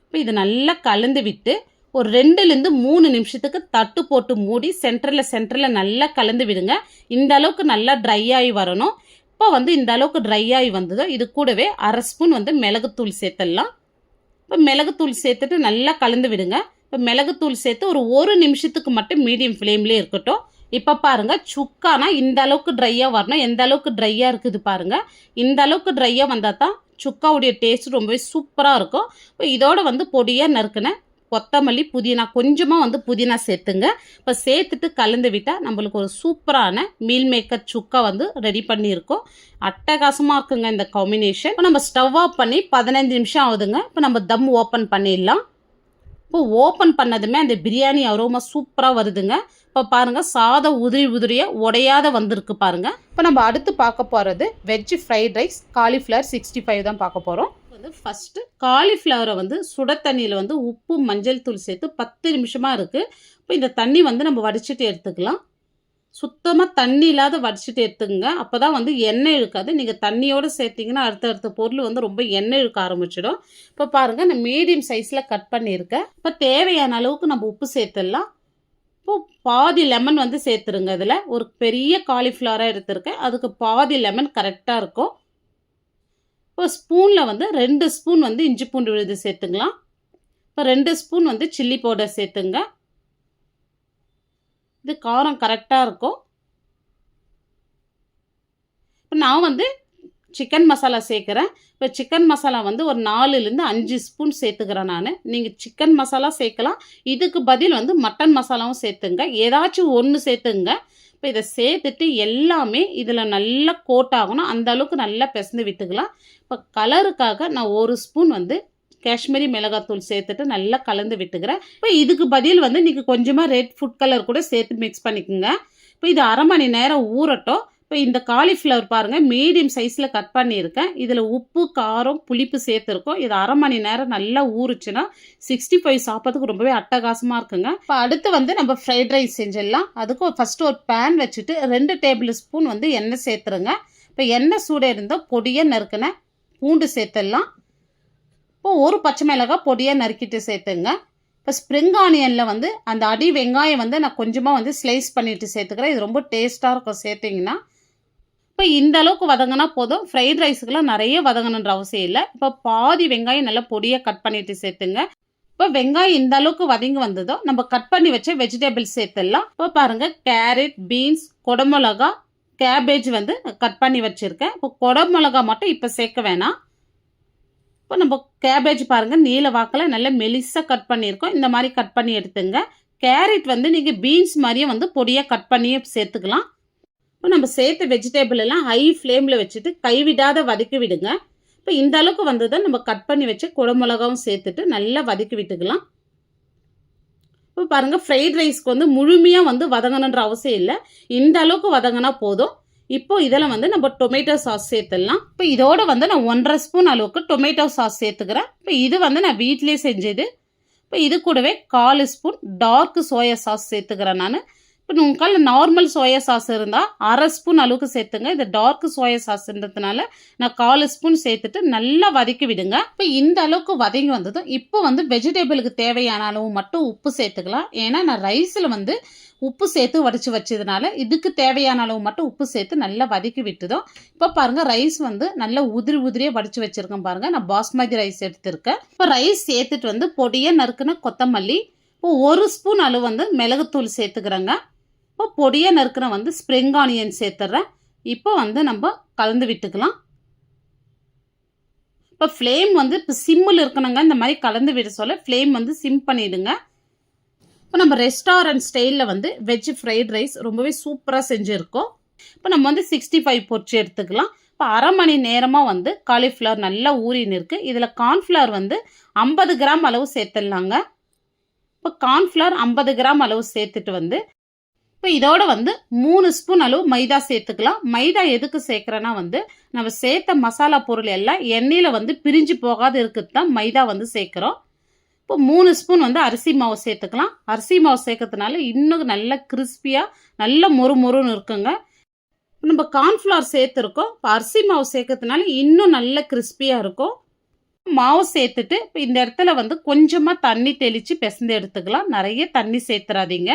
இப்போ இது நல்லா கலந்து விட்டு ஒரு 2லேருந்து 3 நிமிஷத்துக்கு தட்டு போட்டு மூடி சென்டரில் நல்லா கலந்து விடுங்க. இந்த அளவுக்கு நல்லா ட்ரை ஆகி வரணும். இப்போ வந்து இந்த அளவுக்கு ட்ரை ஆகி வந்ததோ இது கூடவே 1/2 ஸ்பூன் வந்து மிளகுத்தூள் சேர்த்துடலாம். இப்போ மிளகுத்தூள் சேர்த்துட்டு நல்லா கலந்து விடுங்க. இப்போ மிளகுத்தூள் சேர்த்து ஒரு 1 நிமிஷத்துக்கு மட்டும் மீடியம் ஃப்ளேம்லேயே இருக்கட்டும். இப்போ பாருங்கள் சுக்கானா இந்த அளவுக்கு ட்ரையாக வரணும். எந்த அளவுக்கு ட்ரையாக இருக்குது பாருங்கள். இந்த அளவுக்கு ட்ரையாக வந்தால் தான் சுக்காவுடைய டேஸ்ட் ரொம்பவே சூப்பராக இருக்கும். இப்போ இதோட வந்து பொடியாக நறுக்குன கொத்தமல்லி புதினா கொஞ்சமாக வந்து புதினா சேர்த்துங்க. இப்போ சேர்த்துட்டு கலந்து விட்டால் நம்மளுக்கு ஒரு சூப்பரான மீல் மேக்கர் சுக்கா வந்து ரெடி பண்ணியிருக்கோம். அட்டகாசமாக இருக்குங்க இந்த காம்பினேஷன். இப்போ நம்ம ஸ்டவ் ஆஃப் பண்ணி 15 நிமிஷம் ஆகுதுங்க. இப்போ நம்ம தம் ஓப்பன் பண்ணிடலாம். இப்போ ஓப்பன் பண்ணதுமே அந்த பிரியாணி அரோமா சூப்பராக வருதுங்க. இப்போ பாருங்கள் சாதம் உதிரியாக உடையாத வந்திருக்கு பாருங்கள். இப்போ நம்ம அடுத்து பார்க்க போகிறது வெஜ் ஃப்ரைட் ரைஸ் காலிஃப்ளவர் 65 தான் பார்க்க போகிறோம். வந்து ஃபஸ்ட்டு காலிஃப்ளவரை வந்து சுட தண்ணியில் வந்து உப்பு மஞ்சள் தூள் சேர்த்து 10 நிமிஷமாக இருக்குது இப்போ இந்த தண்ணி வந்து நம்ம வடிச்சிட்டு எடுத்துக்கலாம். சுத்தமாக தண்ணி இல்லாத வடிச்சிட்டு எடுத்துக்கங்க. அப்போ தான் வந்து எண்ணெய் இழுக்காது. நீங்கள் தண்ணியோடு சேர்த்திங்கன்னா அடுத்தடுத்த பொருள் வந்து ரொம்ப எண்ணெய் இழுக்க ஆரம்பிச்சிடும். இப்போ பாருங்கள், நான் மீடியம் சைஸில் கட் பண்ணியிருக்கேன். இப்போ தேவையான அளவுக்கு நம்ம உப்பு சேர்த்துடலாம். இப்போ பாதி லெமன் வந்து சேர்த்துருங்க. இதில் ஒரு பெரிய காலிஃப்ளவராக எடுத்துருக்கேன். அதுக்கு பாதி லெமன் கரெக்டாக இருக்கும். இப்போ ஸ்பூனில் வந்து 2 ஸ்பூன் வந்து இஞ்சி பூண்டு விழுது சேர்த்துக்கலாம். இப்போ 2 ஸ்பூன் வந்து சில்லி பவுடர் சேர்த்துங்க. இது காரம் கரெக்டாக இருக்கும். இப்போ நான் வந்து சிக்கன் மசாலா சேர்க்குறேன். இப்போ சிக்கன் மசாலா வந்து ஒரு 4லேருந்து 5 ஸ்பூன் சேர்த்துக்கிறேன் நான். நீங்கள் சிக்கன் மசாலா சேர்க்கலாம். இதுக்கு பதில் வந்து மட்டன் மசாலாவும் சேர்த்துங்க. ஏதாச்சும் ஒன்று சேர்த்துங்க. இப்போ இதை சேர்த்துட்டு எல்லாமே இதில் நல்லா கோட் ஆகணும். அந்த அளவுக்கு நல்லா பிசைந்து விட்டுக்கலாம். இப்போ கலருக்காக நான் 1 ஸ்பூன் வந்து காஷ்மீரி மிளகாத்தூள் சேர்த்துட்டு நல்லா கலந்து விட்டுக்கிறேன். இப்போ இதுக்கு பதில் வந்து நீங்கள் கொஞ்சமாக ரெட் ஃபுட் கலர் கூட சேர்த்து மிக்ஸ் பண்ணிக்கோங்க. இப்போ இது அரை மணி நேரம் ஊறட்டும். இப்போ இந்த காலிஃப்ளவர் பாருங்கள், மீடியம் சைஸில் கட் பண்ணியிருக்கேன். இதில் உப்பு, காரம், புளிப்பு சேர்த்துருக்கோம். இது அரை மணி நேரம் நல்லா ஊறுச்சுன்னா 65 சாப்பிட்றதுக்கு ரொம்பவே அட்டகாசமாக இருக்குங்க. இப்போ அடுத்து வந்து நம்ம ஃப்ரைட் ரைஸ் செஞ்சிடலாம். அதுக்கு ஃபஸ்ட்டு ஒரு பேன் வச்சுட்டு 2 டேபிள் ஸ்பூன் வந்து எண்ணெய் சேர்த்துருங்க. இப்போ எண்ணெய் சூடாக இருந்தால் பொடியாக நறுக்கின பூண்டு சேர்த்துடலாம். இப்போ ஒரு பச்சை மிளகாய் பொடியாக நறுக்கிட்டு சேர்த்துங்க. இப்போ ஸ்ப்ரிங் ஆனியனில் வந்து அந்த அடி வெங்காயம் வந்து நான் கொஞ்சமாக வந்து ஸ்லைஸ் பண்ணிவிட்டு சேர்த்துக்கிறேன். இது ரொம்ப டேஸ்ட்டாக இருக்கும் சேர்த்திங்கன்னா. இப்போ இந்த அளவுக்கு வதங்கினா போதும். ஃப்ரைட் ரைஸுக்கெலாம் நிறைய வதங்கணுன்ற அவசியம் இல்லை. இப்போ பாதி வெங்காயம் நல்லா பொடியாக கட் பண்ணிவிட்டு சேர்த்துங்க. இப்போ வெங்காயம் இந்த அளவுக்கு வதங்கி வந்ததோ நம்ம கட் பண்ணி வச்ச வெஜிடபிள்ஸ் சேர்த்துடலாம். இப்போ பாருங்கள், கேரட், பீன்ஸ், குடமிளகா, கேபேஜ் வந்து கட் பண்ணி வச்சுருக்கேன். இப்போ குடமிளகா மட்டும் இப்போ சேர்க்க வேணாம். இப்போ நம்ம கேபேஜ் பாருங்கள், நீல வாக்கில் நல்லா மெலிசாக கட் பண்ணியிருக்கோம். இந்த மாதிரி கட் பண்ணி எடுத்துங்க. கேரட் வந்து நீங்கள் பீன்ஸ் மாதிரியே வந்து பொடியாக கட் பண்ணியே சேர்த்துக்கலாம். இப்போ நம்ம சேர்த்த வெஜிடபிள் எல்லாம் ஹை ஃப்ளேமில் வச்சுட்டு கைவிடாத வதக்கி விடுங்க. இப்போ இந்த அளவுக்கு வந்ததை நம்ம கட் பண்ணி வச்சு குடமிளகாவும் சேர்த்துட்டு நல்லா வதக்கி விட்டுக்கலாம். இப்போ பாருங்கள், ஃப்ரைட் ரைஸ்க்கு வந்து முழுமையாக வந்து வதங்கணுன்ற அவசியம் இல்லை. இந்த அளவுக்கு வதங்கினா போதும். இப்போ இதில் வந்து நம்ம டொமேட்டோ சாஸ் சேர்த்துடலாம். இப்போ இதோட வந்து நான் 1.5 ஸ்பூன் அளவுக்கு டொமேட்டோ சாஸ் சேர்த்துக்கிறேன். இப்போ இது வந்து நான் வீட்டிலேயே செஞ்சது. இப்போ இது கூடவே 1/4 ஸ்பூன் டார்க் சோயா சாஸ் சேர்த்துக்கிறேன் நான். இப்போ உங்கள் நார்மல் சோயா சாஸ் இருந்தால் 1/2 ஸ்பூன் அளவுக்கு சேர்த்துங்க. இது டார்க் சோயா சாஸ்ன்றதுனால நான் 1/4 ஸ்பூன் சேர்த்துட்டு நல்லா வதக்கி விடுங்க. இப்போ இந்த அளவுக்கு வதங்கி வந்ததும் இப்போ வந்து வெஜிடபிளுக்கு தேவையான அளவு மட்டும் உப்பு சேர்த்துக்கலாம். ஏன்னா நான் ரைஸில் வந்து உப்பு சேர்த்து வடித்து வச்சதுனால இதுக்கு தேவையான அளவு மட்டும் உப்பு சேர்த்து நல்லா வதக்கி விட்டுதோம். இப்போ பாருங்கள், ரைஸ் வந்து நல்லா உதிரியாக வடித்து வச்சுருக்கேன் பாருங்கள். நான் பாஸ்மதி ரைஸ் எடுத்துருக்கேன். இப்போ ரைஸ் சேர்த்துட்டு வந்து பொடியாக நறுக்குன கொத்தமல்லி, இப்போ 1 ஸ்பூன் அளவு வந்து மிளகுத்தூள் சேர்த்துக்கிறேங்க. இப்போ பொடியாக நறுக்குன வந்து ஸ்ப்ரிங் ஆனியன் சேர்த்துட்றேன். இப்போ வந்து நம்ம கலந்து விட்டுக்கலாம். இப்போ ஃப்ளேம் வந்து இப்போ சிம்மில் இருக்கணுங்க. இந்த மாதிரி கலந்து விட சொல்ல ஃப்ளேம் வந்து சிம் பண்ணிவிடுங்க. இப்போ நம்ம ரெஸ்டாரண்ட் ஸ்டைலில் வந்து வெஜ் ஃப்ரைட் ரைஸ் ரொம்பவே சூப்பராக செஞ்சுருக்கோம். இப்போ நம்ம வந்து 65 பொரிச்சு எடுத்துக்கலாம். இப்போ அரை மணி நேரமாக வந்து காலிஃப்ளவர் நல்லா ஊறின்னு இருக்குது. இதில் கார்ன்ஃப்ளவர் வந்து 50 கிராம் அளவு சேர்த்துடலாங்க. இப்போ கார்ன்ஃப்ளவர் 50 கிராம் அளவு சேர்த்துட்டு வந்து இப்போ இதோட வந்து 3 ஸ்பூன் அளவு மைதா சேர்த்துக்கலாம். மைதா எதுக்கு சேர்க்குறேன்னா வந்து நம்ம சேர்த்த மசாலா பொருள் எல்லாம் எண்ணெயில் வந்து பிரிஞ்சு போகாது இருக்குது தான் மைதா வந்து சேர்க்குறோம். இப்போ 3 ஸ்பூன் வந்து அரிசி மாவு சேர்த்துக்கலாம். அரிசி மாவு சேர்க்கறதுனால இன்னும் நல்ல கிறிஸ்பியாக நல்ல மொறுன்னு இருக்குங்க. நம்ம கார்ன்ஃப்ளவர் சேர்த்துருக்கோம். இப்போ அரிசி மாவு சேர்க்கறதுனால இன்னும் நல்ல கிறிஸ்பியாக இருக்கும். மாவு சேர்த்துட்டு இப்போ இந்த இடத்துல வந்து கொஞ்சமாக தண்ணி தெளித்து பிசைந்து எடுத்துக்கலாம். நிறைய தண்ணி சேர்த்துறாதீங்க.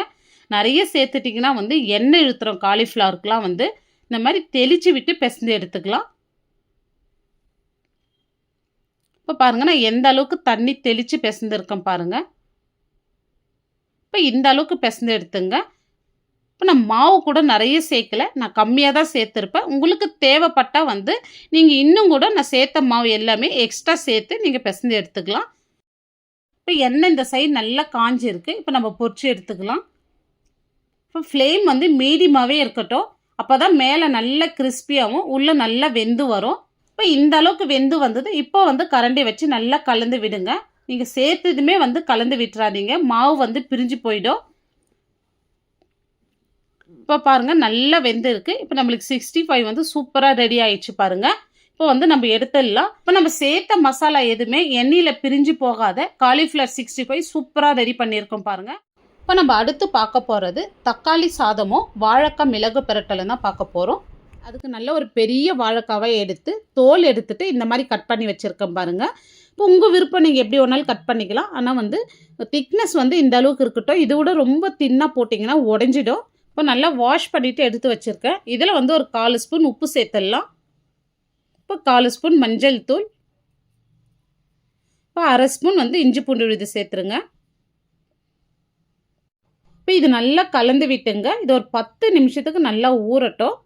நிறைய சேர்த்துட்டிங்கன்னா வந்து எண்ணெய் இழுத்துறோம். காலிஃப்ளவருக்குலாம் வந்து இந்த மாதிரி தெளித்து விட்டு பிசைந்து எடுத்துக்கலாம். இப்போ பாருங்கள், நான் எந்த அளவுக்கு தண்ணி தெளித்து பிசைந்துருக்கேன் பாருங்கள். இப்போ இந்த அளவுக்கு பிசைந்து எடுத்துங்க. இப்போ நான் மாவு கூட நிறைய சேர்க்கலை, நான் கம்மியாக தான் சேர்த்துருப்பேன். உங்களுக்கு தேவைப்பட்டால் வந்து நீங்கள் இன்னும் கூட நான் சேர்த்த மாவு எல்லாமே எக்ஸ்ட்ரா சேர்த்து நீங்கள் பிசைந்து எடுத்துக்கலாம். இப்போ எண்ணெய் இந்த சைடு நல்லா காஞ்சிருக்கு. இப்போ நம்ம பொரிச்சு எடுத்துக்கலாம். இப்போ ஃப்ளேம் வந்து மீடியமாகவே இருக்கட்டும். அப்போ தான் மேலே நல்லா கிறிஸ்பியாகவும் உள்ளே நல்லா வெந்து வரும். இப்போ இந்த அளவுக்கு வெந்து வந்தது. இப்போ வந்து கரண்டி வச்சு நல்லா கலந்து விடுங்க. நீங்கள் சேர்த்ததுமே வந்து கலந்து விட்டுறாதீங்க, மாவு வந்து பிரிஞ்சு போயிடும். இப்போ பாருங்கள், நல்லா வெந்து இருக்குது. இப்போ நம்மளுக்கு 65 வந்து சூப்பராக ரெடி ஆயிடுச்சு பாருங்கள். இப்போ வந்து நம்ம எடுத்துடலாம். இப்போ நம்ம சேர்த்த மசாலா எதுவுமே எண்ணெயில் பிரிஞ்சு போகாத காலிஃப்ளவர் 65 சூப்பராக ரெடி பண்ணியிருக்கோம் பாருங்கள். இப்போ நம்ம அடுத்து பார்க்க போகிறது தக்காளி சாதமும் வாழைக்காய் மிளகு பிரட்டலும் தான் பார்க்க போகிறோம். அதுக்கு நல்ல ஒரு பெரிய வாழைக்காவை எடுத்து தோல் எடுத்துட்டு இந்த மாதிரி கட் பண்ணி வச்சுருக்கேன் பாருங்கள். இப்போ உங்கள் விருப்பம், நீங்கள் எப்படி வேணாலும் கட் பண்ணிக்கலாம். ஆனால் வந்து திக்னஸ் வந்து இந்த அளவுக்கு இருக்கட்டும். இது விட ரொம்ப தின்னாக போட்டிங்கன்னா உடஞ்சிடும். இப்போ நல்லா வாஷ் பண்ணிவிட்டு எடுத்து வச்சுருக்கேன். இதில் வந்து ஒரு 4 ஸ்பூன் உப்பு சேர்த்துடலாம். இப்போ 4 ஸ்பூன் மஞ்சள் தூள், இப்போ 1/2 ஸ்பூன் வந்து இஞ்சி பூண்டு விழுது சேர்த்துருங்க. இப்போ இது நல்லா கலந்து விட்டுங்க. இது ஒரு 10 நிமிஷத்துக்கு நல்லா ஊறட்டும்.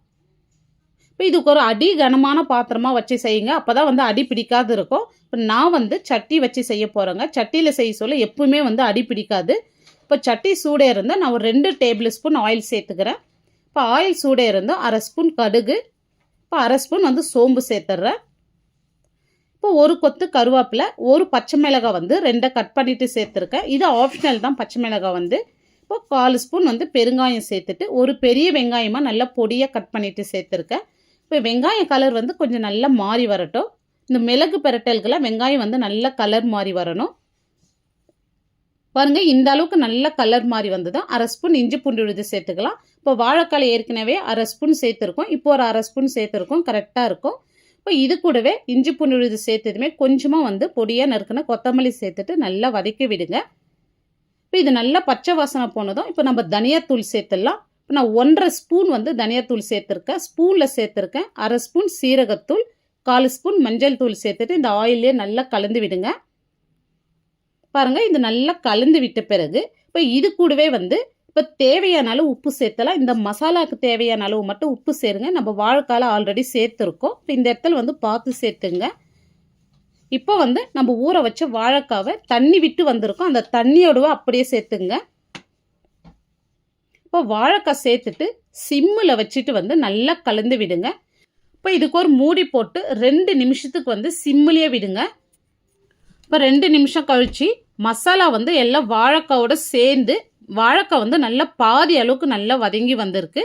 இப்போ இதுக்கு ஒரு அடி கனமான பாத்திரமாக வச்சு செய்யுங்க. அப்போ தான் வந்து அடி பிடிக்காது இருக்கும். இப்போ நான் வந்து சட்டி வச்சு செய்ய போகிறேங்க. சட்டியில் செய்ய சொல்ல எப்பவுமே வந்து அடி பிடிக்காது. இப்போ சட்டி சூடே இருந்தால் நான் ஒரு 2 டேபிள் ஸ்பூன் ஆயில் சேர்த்துக்கிறேன். இப்போ ஆயில் சூடே இருந்தால் 1/2 ஸ்பூன் கடுகு, இப்போ 1/2 ஸ்பூன் வந்து சோம்பு சேர்த்துட்றேன். இப்போ ஒரு கொத்து கருவேப்பிலை, ஒரு பச்சை மிளகாய் வந்து 2 கட் பண்ணிவிட்டு சேர்த்துருக்கேன். இது ஆப்ஷனல் தான். பச்சை மிளகாய் வந்து இப்போ 4 ஸ்பூன் வந்து பெருங்காயம் சேர்த்துட்டு ஒரு பெரிய வெங்காயமாக நல்லா பொடியாக கட் பண்ணிவிட்டு சேர்த்துருக்கேன். இப்போ வெங்காய கலர் வந்து கொஞ்சம் நல்லா மாறி வரட்டும். இந்த மிளகு பிரட்டல்கெல்லாம் வெங்காயம் வந்து நல்ல கலர் மாறி வரணும். பாருங்கள், இந்த அளவுக்கு நல்ல கலர் மாறி வந்து தான் 1/2 ஸ்பூன் இஞ்சி பூண்டு விழுது சேர்த்துக்கலாம். இப்போ வாழைக்காய் ஏற்கனவே 1/2 ஸ்பூன் சேர்த்துருக்கோம். இப்போ ஒரு 1/2 ஸ்பூன் சேர்த்துருக்கோம். கரெக்டாக இருக்கும். இப்போ இது கூடவே இஞ்சி பூண்டு விழுது சேர்த்ததுமே கொஞ்சமாக வந்து பொடியாக நறுக்குன கொத்தமல்லி சேர்த்துட்டு நல்லா வதக்கி விடுங்க. இப்போ இது நல்லா பச்சை வாசனை போனதும் இப்போ நம்ம தனியாத்தூள் சேர்த்துடலாம். இப்போ நான் 1/2 ஸ்பூன் வந்து தனியாத்தூள் சேர்த்துருக்கேன். ஸ்பூனில் சேர்த்துருக்கேன். 1/2 ஸ்பூன் சீரகத்தூள், 4 ஸ்பூன் மஞ்சள் தூள் சேர்த்துட்டு இந்த ஆயிலே நல்லா கலந்து விடுங்க. பாருங்கள், இது நல்லா கலந்து விட்ட பிறகு இப்போ இது கூடவே வந்து இப்போ தேவையான அளவு உப்பு சேர்த்தலாம். இந்த மசாலாவுக்கு தேவையான அளவு மட்டும் உப்பு சேருங்க. நம்ம வாழைக்கால ஆல்ரெடி சேர்த்துருக்கோம். இப்போ இந்த இடத்துல வந்து பார்த்து சேர்த்துங்க. இப்போ வந்து நம்ம ஊற வச்ச வாழைக்காவை தண்ணி விட்டு வந்திருக்கோம். அந்த தண்ணியோடவே அப்படியே சேர்த்துங்க. இப்போ வாழைக்காய் சேர்த்துட்டு சிம்மில் வச்சுட்டு வந்து நல்லா கலந்து விடுங்க. இப்போ இதுக்கு ஒரு மூடி போட்டு 2 நிமிஷத்துக்கு வந்து சிம்மிலேயே விடுங்க. இப்போ 2 நிமிஷம் கழித்து மசாலா வந்து எல்லாம் வாழைக்காவோட சேர்ந்து வாழைக்காய் வந்து நல்லா பாதி அளவுக்கு நல்லா வதங்கி வந்திருக்கு.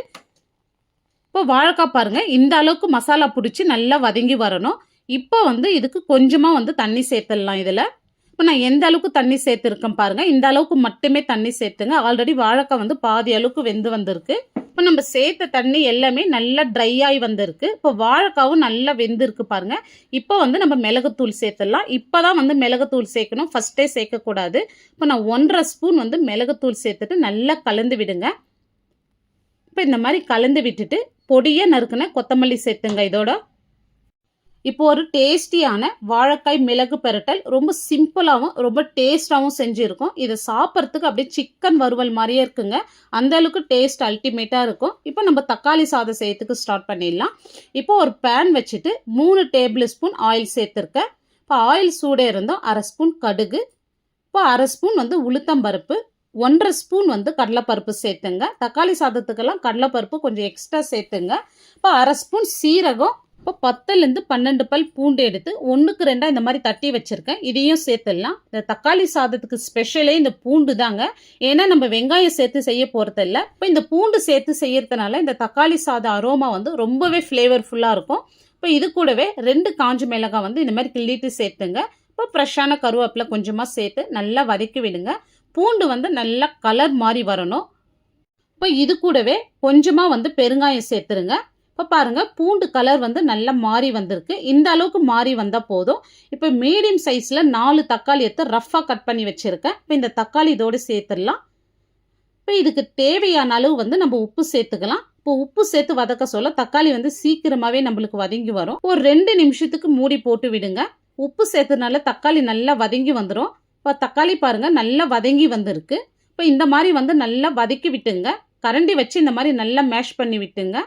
இப்போ வாழைக்காய் பாருங்கள், இந்த அளவுக்கு மசாலா பிடிச்சி நல்லா வதங்கி வரணும். இப்போ வந்து இதுக்கு கொஞ்சமாக வந்து தண்ணி சேர்த்துடலாம். இதில் இப்போ நான் எந்த அளவுக்கு தண்ணி சேர்த்துருக்கேன் பாருங்கள். இந்த அளவுக்கு மட்டுமே தண்ணி சேர்த்துங்க. ஆல்ரெடி வாழைக்காய் வந்து பாதி அளவுக்கு வெந்து வந்திருக்கு. இப்போ நம்ம சேர்த்த தண்ணி எல்லாமே நல்லா ட்ரை ஆகி வந்திருக்கு. இப்போ வாழைக்காவும் நல்லா வெந்திருக்கு பாருங்கள். இப்போ வந்து நம்ம மிளகுத்தூள் சேர்த்துடலாம். இப்போ தான் வந்து மிளகுத்தூள் சேர்க்கணும், ஃபஸ்ட்டே சேர்க்கக்கூடாது. இப்போ நான் 1/2 ஸ்பூன் வந்து மிளகுத்தூள் சேர்த்துட்டு நல்லா கலந்து விடுங்க. இப்போ இந்த மாதிரி கலந்து விட்டுட்டு பொடியாக நறுக்குன கொத்தமல்லி சேர்த்துங்க இதோட. இப்போ ஒரு டேஸ்டியான வாழைக்காய் மிளகு பிரட்டல் ரொம்ப சிம்பிளாகவும் ரொம்ப டேஸ்டாகவும் செஞ்சுருக்கோம். இதை சாப்பிட்றதுக்கு அப்படியே சிக்கன் வறுவல் மாதிரியே இருக்குங்க. அந்த அளவுக்கு டேஸ்ட் அல்டிமேட்டாக இருக்கும். இப்போ நம்ம தக்காளி சாதம் செய்யறதுக்கு ஸ்டார்ட் பண்ணிடலாம். இப்போ ஒரு பேன் வச்சுட்டு 3 டேபிள் ஸ்பூன் ஆயில் சேர்த்துருக்கேன். இப்போ ஆயில் சூடே இருந்தோம் 1/2 ஸ்பூன் கடுகு, இப்போ 1/2 ஸ்பூன் வந்து உளுத்தம்பருப்பு, 1/2 ஸ்பூன் வந்து கடலைப்பருப்பு சேர்த்துங்க. தக்காளி சாதத்துக்கெல்லாம் கடலைப்பருப்பு கொஞ்சம் எக்ஸ்ட்ரா சேர்த்துங்க. இப்போ 1/2 ஸ்பூன் சீரகம், இப்போ 10லேருந்து 12 பல் பூண்டு எடுத்து 1க்கு 2 இந்த மாதிரி தட்டி வச்சுருக்கேன். இதையும் சேர்த்துடலாம். இந்த தக்காளி சாதத்துக்கு ஸ்பெஷலே இந்த பூண்டு தாங்க. ஏன்னா நம்ம வெங்காயம் சேர்த்து செய்ய போகிறதில்ல. இப்போ இந்த பூண்டு சேர்த்து செய்யறதுனால இந்த தக்காளி சாதம் அரோமா வந்து ரொம்பவே ஃப்ளேவர்ஃபுல்லாக இருக்கும். இப்போ இது கூடவே 2 காஞ்ச மிளகாய் வந்து இந்த மாதிரி கிள்ளிட்டு சேர்த்துங்க. இப்போ ஃப்ரெஷ்ஷான கருவேப்பிலை கொஞ்சமாக சேர்த்து நல்லா வதக்கி விடுங்க. பூண்டு வந்து நல்லா கலர் மாதிரி வரணும். இப்போ இது கூடவே கொஞ்சமாக வந்து பெருங்காயம் சேர்த்துருங்க. இப்போ பாருங்கள், பூண்டு கலர் வந்து நல்லா மாறி வந்திருக்கு. இந்த அளவுக்கு மாறி வந்தால் போதும். இப்போ மீடியம் சைஸில் 4 தக்காளி எடுத்து ரஃப்பாக கட் பண்ணி வச்சுருக்கேன். இப்போ இந்த தக்காளி இதோடு சேர்த்துடலாம். இப்போ இதுக்கு தேவையான அளவு வந்து நம்ம உப்பு சேர்த்துக்கலாம். இப்போ உப்பு சேர்த்து வதக்க சொல்ல தக்காளி வந்து சீக்கிரமாகவே நம்மளுக்கு வதங்கி வரும். ஒரு 2 நிமிஷத்துக்கு மூடி போட்டு விடுங்க. உப்பு சேர்த்ததுனால தக்காளி நல்லா வதங்கி வந்துடும். இப்போ தக்காளி பாருங்கள் நல்லா வதங்கி வந்திருக்கு. இப்போ இந்த மாதிரி வந்து நல்லா வதக்கி விட்டுங்க. கரண்டி வச்சு இந்த மாதிரி நல்லா மேஷ் பண்ணி விட்டுங்க.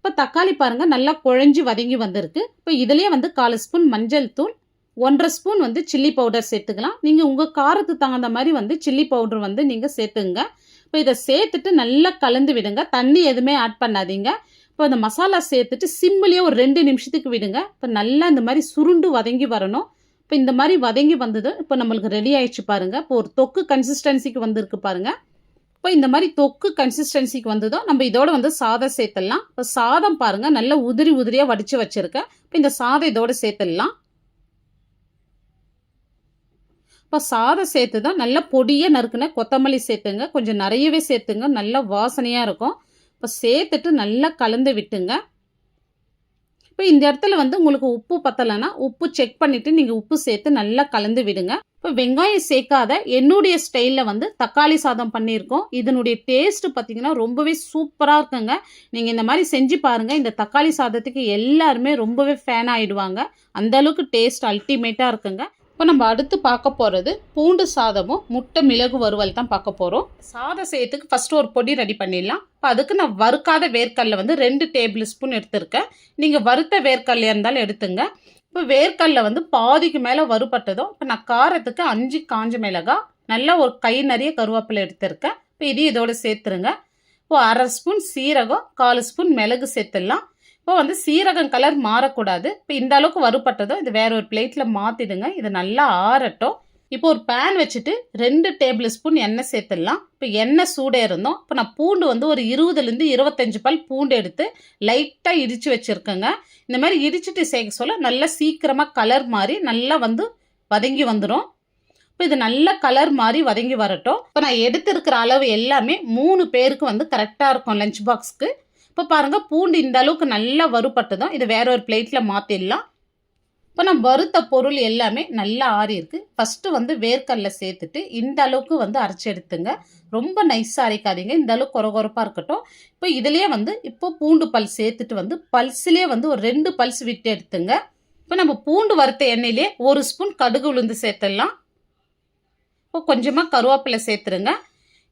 இப்போ தக்காளி பாருங்கள் நல்லா குழஞ்சி வதங்கி வந்திருக்கு. இப்போ இதுலேயே வந்து 1/4 ஸ்பூன் மஞ்சள் தூள், 1/2 ஸ்பூன் வந்து சில்லி பவுடர் சேர்த்துக்கலாம். நீங்கள் உங்கள் காரத்துக்கு தகுந்த மாதிரி வந்து சில்லி பவுடர் வந்து நீங்கள் சேர்த்துங்க. இப்போ இதை சேர்த்துட்டு நல்லா கலந்து விடுங்க. தண்ணி எதுவுமே ஆட் பண்ணாதீங்க. இப்போ இந்த மசாலா சேர்த்துட்டு சிம்மிலேயே ஒரு 2 நிமிஷத்துக்கு விடுங்க. இப்போ நல்லா இந்த மாதிரி சுருண்டு வதங்கி வரணும். இப்போ இந்த மாதிரி வதங்கி வந்தது இப்போ நம்மளுக்கு ரெடி ஆயிடுச்சு பாருங்கள். இப்போ ஒரு தொக்கு கன்சிஸ்டன்சிக்கு வந்திருக்கு பாருங்கள். இப்போ இந்த மாதிரி தொக்கு கன்சிஸ்டன்சிக்கு வந்ததும் நம்ம இதோட வந்து சாதம் சேர்த்துடலாம். இப்போ சாதம் பாருங்கள் நல்லா உதிரி உதிரியாக வடித்து வச்சுருக்கேன். இப்போ இந்த சாதம் இதோட சேர்த்துடலாம். இப்போ சாதம் சேர்த்து தான் நல்லா பொடியாக நறுக்குன கொத்தமல்லி சேர்த்துங்க, கொஞ்சம் நிறையவே சேர்த்துங்க, நல்லா வாசனையாக இருக்கும். இப்போ சேர்த்துட்டு நல்லா கலந்து விட்டுங்க. இப்போ இந்த இடத்துல வந்து உங்களுக்கு உப்பு பத்தலைன்னா உப்பு செக் பண்ணிவிட்டு நீங்கள் உப்பு சேர்த்து நல்லா கலந்து விடுங்க. இப்போ வெங்காயம் சேர்க்காத என்னுடைய ஸ்டைலில் வந்து தக்காளி சாதம் பண்ணியிருக்கோம். இதனுடைய டேஸ்ட்டு பார்த்தீங்கன்னா ரொம்பவே சூப்பராக இருக்குங்க. நீங்கள் இந்த மாதிரி செஞ்சு பாருங்கள். இந்த தக்காளி சாதத்துக்கு எல்லாருமே ரொம்பவே ஃபேன் ஆகிடுவாங்க. அந்தளவுக்கு டேஸ்ட் அல்டிமேட்டாக இருக்குங்க. இப்போ நம்ம அடுத்து பார்க்க போகிறது பூண்டு சாதமும் முட்டை மிளகு வறுவல் தான் பார்க்க போகிறோம். சாதம் செய்யறதுக்கு ஃபஸ்ட்டு ஒரு பொடி ரெடி பண்ணிடலாம். இப்போ அதுக்கு நான் வறுக்காத வேர்க்கடலை வந்து 2 டேபிள் ஸ்பூன் எடுத்திருக்கேன். நீங்கள் வறுத்த வேர்க்கடலையாக இருந்தாலும் எடுத்துங்க. இப்போ வேர்க்கடலை வந்து பாதிக்கு மேலே வறுபட்டதும் இப்போ நான் காரத்துக்கு 5 காஞ்ச மிளகாய், நல்லா ஒரு கை நிறைய கருவேப்பிலை எடுத்திருக்கேன். இப்போ இதையும் இதோட சேர்த்துருங்க. இப்போ 1/2 ஸ்பூன் சீரகம், 1/4 ஸ்பூன் மிளகு சேர்த்துடலாம். இப்போ வந்து சீரகம் கலர் மாறக்கூடாது. இப்போ இந்த அளவுக்கு வறுபட்டதும் இது வேற ஒரு பிளேட்டில் மாற்றிடுங்க. இது நல்லா ஆறட்டும். இப்போ ஒரு பேன் வச்சுட்டு 2 டேபிள் ஸ்பூன் எண்ணெய் சேர்த்துடலாம். இப்போ எண்ணெய் சூடாக இருந்தோம். இப்போ நான் பூண்டு வந்து ஒரு 20லேருந்து 25 பல் பூண்டு எடுத்து லைட்டாக இடித்து வச்சுருக்கேங்க. இந்த மாதிரி இடிச்சிட்டு சேர்க்க சொல்ல நல்லா சீக்கிரமாக கலர் மாறி நல்லா வந்து வதங்கி வந்துடும். இப்போ இது நல்ல கலர் மாதிரி வதங்கி வரட்டும். இப்போ நான் எடுத்துருக்கிற அளவு எல்லாமே 3 பேருக்கு வந்து கரெக்டாக இருக்கும் லஞ்ச் பாக்ஸ்க்கு. இப்போ பாருங்கள், பூண்டு இந்த அளவுக்கு நல்லா வறுபட்டதும் இது வேற ஒரு பிளேட்டில் மாற்றிடலாம். இப்போ நம்ம வறுத்த பொருள் எல்லாமே நல்லா ஆறி இருக்கு. ஃபஸ்ட்டு வந்து வேர்க்கடலை சேர்த்துட்டு இந்த அளவுக்கு வந்து அரைச்சி எடுத்துங்க. ரொம்ப நைஸாக அரைக்காதீங்க, இந்த அளவுக்கு கொரகொரப்பாக இருக்கட்டும். இப்போ இதுலேயே வந்து இப்போ பூண்டு பல் சேர்த்துட்டு வந்து பல்ஸ்லேயே வந்து ஒரு 2 பல்ஸ் விட்டு எடுத்துங்க. இப்போ நம்ம பூண்டு வறுத்த எண்ணெயிலே 1 ஸ்பூன் கடுகு உளுந்து சேர்த்துடலாம். இப்போ கொஞ்சமாக கருவேப்பிலை சேர்த்துருங்க.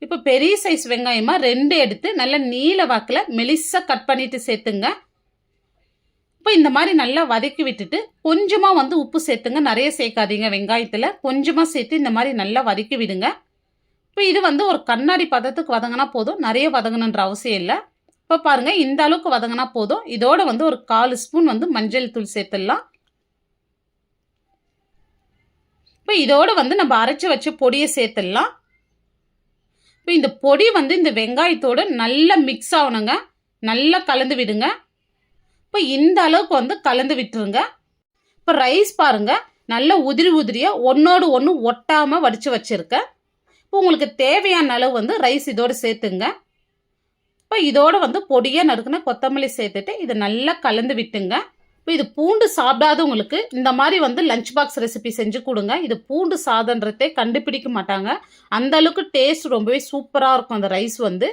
இப்போ பெரிய சைஸ் வெங்காயமாக 2 எடுத்து நல்லா நீல வாக்கில் மெலிசாக கட் பண்ணிட்டு சேர்த்துங்க. இப்போ இந்த மாதிரி நல்லா வதக்கி விட்டுட்டு கொஞ்சமாக வந்து உப்பு சேர்த்துங்க, நிறைய சேர்க்காதீங்க. வெங்காயத்தில் கொஞ்சமாக சேர்த்து இந்த மாதிரி நல்லா வதக்கி விடுங்க. இப்போ இது வந்து ஒரு கண்ணாடி பதத்துக்கு வதங்கினா போதும், நிறைய வதங்கணுன்ற அவசியம் இல்லை. இப்போ பாருங்கள், இந்த அளவுக்கு வதங்கினா போதும். இதோட வந்து ஒரு 1/4 ஸ்பூன் வந்து மஞ்சள் தூள் சேர்த்துடலாம். இப்போ இதோட வந்து நம்ம அரைச்சி வச்ச பொடியை சேர்த்துடலாம். இப்போ இந்த பொடி வந்து இந்த வெங்காயத்தோடு நல்லா மிக்ஸ் ஆகணுங்க, நல்லா கலந்து விடுங்க. இப்போ இந்த அளவுக்கு வந்து கலந்து விட்டுருங்க. இப்போ ரைஸ் பாருங்கள், நல்லா உதிரி உதிரியாக ஒன்றோடு ஒன்று ஒட்டாமல் வடித்து வச்சுருக்கேன். இப்போ உங்களுக்கு தேவையான அளவு வந்து ரைஸ் இதோடு சேர்த்துங்க. இப்போ இதோடு வந்து பொடியாக நறுக்குன கொத்தமல்லி சேர்த்துட்டு இதை நல்லா கலந்து விட்டுங்க. இப்போ இது பூண்டு சாப்பிடாதவங்களுக்கு இந்த மாதிரி வந்து லஞ்ச் பாக்ஸ் ரெசிபி செஞ்சு கொடுங்க. இது பூண்டு சாதன்றதே கண்டுபிடிக்க மாட்டாங்க. அந்த அளவுக்கு டேஸ்ட் ரொம்பவே சூப்பராக இருக்கும். அந்த ரைஸ் வந்து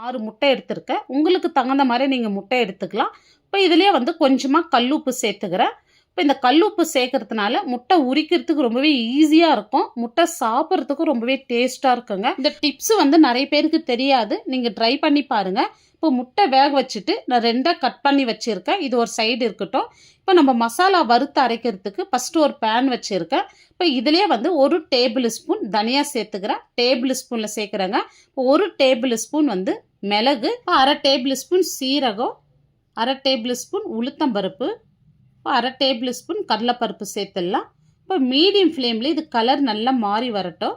6 முட்டை எடுத்துருக்கேன். உங்களுக்கு தகுந்த மாதிரி நீங்கள் முட்டை எடுத்துக்கலாம். இப்போ இதுலேயே வந்து கொஞ்சமாக கல்லுப்பு சேர்த்துக்கிறேன். இப்போ இந்த கல்லுப்பு சேர்க்கறதுனால முட்டை உரிக்கிறதுக்கு ரொம்பவே ஈஸியாக இருக்கும். முட்டை சாப்பிட்றதுக்கும் ரொம்பவே டேஸ்ட்டாக இருக்குங்க. இந்த டிப்ஸ் வந்து நிறைய பேருக்கு தெரியாது, நீங்கள் ட்ரை பண்ணி பாருங்கள். இப்போ முட்டை வேக வச்சுட்டு நான் 2 கட் பண்ணி வச்சுருக்கேன். இது ஒரு சைடு இருக்கட்டும். இப்போ நம்ம மசாலா வறுத்து அரைக்கிறதுக்கு ஃபஸ்ட்டு ஒரு பேன் வச்சுருக்கேன். இப்போ இதுலேயே வந்து 1 டேபிள் ஸ்பூன் தனியா சேர்த்துக்கிறேன். டேபிள் ஸ்பூனில் சேர்க்குறேங்க. இப்போ 1 டேபிள் ஸ்பூன் வந்து மிளகு, 1/2 டேபிள் ஸ்பூன் சீரகம், 1/2 டேபிள் ஸ்பூன் உளுத்தம்பருப்பு, 1/2 டேபிள் ஸ்பூன் கடலைப்பருப்பு சேர்த்துடலாம். இப்போ மீடியம் ஃப்ளேமில் இது கலர் நல்லா மாறி வரட்டும்.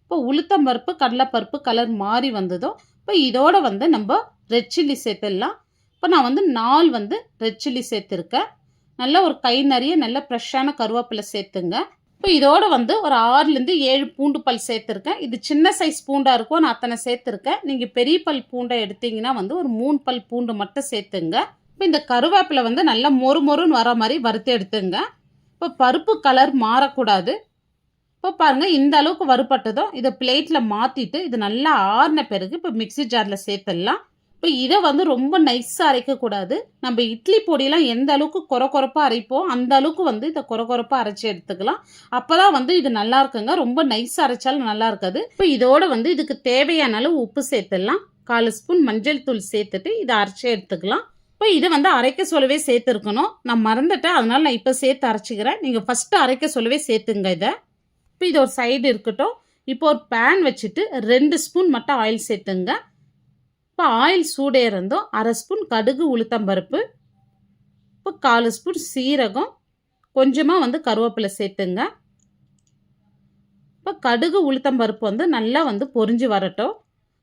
இப்போ உளுத்தம்பருப்பு கடலைப்பருப்பு கலர் மாறி வந்ததும் இப்போ இதோட வந்து நம்ம ரெட் சில்லி சேர்த்துடலாம். இப்போ நான் வந்து 4 வந்து ரெட் சில்லி சேர்த்துருக்கேன். நல்லா ஒரு கை நிறைய நல்ல ஃப்ரெஷ்ஷான கருவேப்பிலை சேர்த்துங்க. இப்போ இதோட வந்து ஒரு 6லேருந்து 7 பூண்டு பல் சேர்த்துருக்கேன். இது சின்ன சைஸ் பூண்டாக இருக்கும், நான் அத்தனை சேர்த்துருக்கேன். நீங்கள் பெரிய பல் பூண்டை எடுத்தீங்கன்னா வந்து ஒரு 3 பல் பூண்டு மட்டும் சேர்த்துங்க. இப்போ இந்த கருவேப்பிலை வந்து நல்லா மொறு மொறுன்னு வர மாதிரி வறுத்து எடுத்துங்க. இப்போ பருப்பு கலர் மாறக்கூடாது. இப்போ பாருங்கள், இந்த அளவுக்கு வறுபட்டதும் இதை பிளேட்டில் மாற்றிட்டு இது நல்லா ஆறின பிறகு இப்போ மிக்ஸி ஜாரில் சேர்த்துடலாம். இப்போ இதை வந்து ரொம்ப நைஸாக அரைக்கக்கூடாது. நம்ம இட்லி பொடியெலாம் எந்த அளவுக்கு கொரகொரப்பாக அரைப்போம் அந்த அளவுக்கு வந்து இதை கொரகொரப்பாக அரைச்சி எடுத்துக்கலாம். அப்போ தான் வந்து இது நல்லா இருக்குங்க. ரொம்ப நைஸாக அரைச்சாலும் நல்லா இருக்காது. இப்போ இதோட வந்து இதுக்கு தேவையான அளவு உப்பு சேர்த்துடலாம். 1/4 ஸ்பூன் மஞ்சள் தூள் சேர்த்துட்டு இதை அரைச்சி எடுத்துக்கலாம். இப்போ இதை வந்து அரைக்க சொல்லவே சேர்த்துருக்கணும், நான் மறந்துட்டேன், அதனால நான் இப்போ சேர்த்து அரைச்சிக்கிறேன். நீங்கள் ஃபஸ்ட்டு அரைக்க சொல்லவே சேர்த்துங்க இதை. இப்போ இது ஒரு சைடு இருக்கட்டும். இப்போ ஒரு பேன் வச்சுட்டு 2 ஸ்பூன் மட்டும் ஆயில் சேர்த்துங்க. இப்போ ஆயில் சூடே இருந்தோம் 1/2 ஸ்பூன் கடுகு உளுத்தம்பருப்பு, இப்போ 1/4 ஸ்பூன் சீரகம், கொஞ்சமாக வந்து கருவேப்பிலை சேர்த்துங்க. இப்போ கடுகு உளுத்தம்பருப்பு வந்து நல்லா வந்து பொரிஞ்சு வரட்டும்.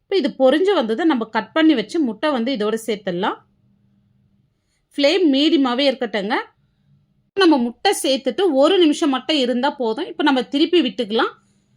இப்போ இது பொரிஞ்சு வந்ததை நம்ம கட் பண்ணி வச்சு முட்டை வந்து இதோட சேர்த்துடலாம். ஃப்ளேம் மீடியமாகவே இருக்கட்டுங்க. நம்ம முட்டை சேர்த்துட்டு 1 நிமிஷம் மட்டும் இருந்தால் போதும். இப்போ நம்ம திருப்பி விட்டுக்கலாம்.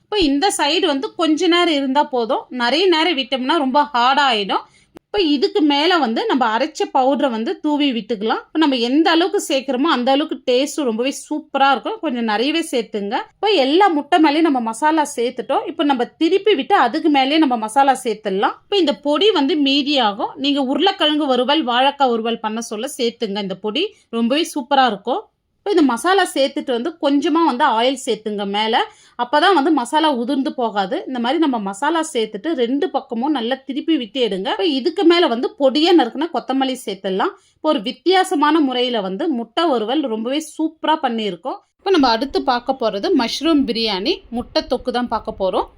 இப்போ இந்த சைடு வந்து கொஞ்ச நேரம் இருந்தால் போதும். நிறைய நேரம் விட்டோம்னா ரொம்ப ஹார்டாக ஆகிடும். இப்போ இதுக்கு மேலே வந்து நம்ம அரைச்ச பவுடரை வந்து தூவி விட்டுக்கலாம். இப்போ நம்ம எந்த அளவுக்கு சேர்க்குறோமோ அந்த அளவுக்கு டேஸ்ட்டும் ரொம்பவே சூப்பராக இருக்கும். கொஞ்சம் நிறையவே சேர்த்துங்க. இப்போ எல்லா முட்டை மேலேயும் நம்ம மசாலா சேர்த்துட்டோம். இப்போ நம்ம திருப்பி விட்டு அதுக்கு மேலேயே நம்ம மசாலா சேர்த்துடலாம். இப்போ இந்த பொடி வந்து மீதியாகும். நீங்கள் உருளைக்கிழங்கு வறுவல், வாழைக்காய் வறுவல் பண்ண சொல்ல சேர்த்துங்க. இந்த பொடி ரொம்பவே சூப்பராக இருக்கும். இப்போ இந்த மசாலா சேர்த்துட்டு வந்து கொஞ்சமாக வந்து ஆயில் சேர்த்துங்க மேலே. அப்போ தான் வந்து மசாலா உதிர்ந்து போகாது. இந்த மாதிரி நம்ம மசாலா சேர்த்துட்டு 2 பக்கமும் நல்லா திருப்பி விட்டு எடுங்க. இப்போ இதுக்கு மேலே வந்து பொடியாக நறுக்குனா கொத்தமல்லி சேர்த்துடலாம். இப்போ ஒரு வித்தியாசமான முறையில் வந்து முட்டை வறுவல் ரொம்பவே சூப்பராக பண்ணியிருக்கோம். இப்போ நம்ம அடுத்து பார்க்க போகிறது மஷ்ரூம் பிரியாணி முட்டை தொக்கு தான் பார்க்க போகிறோம்.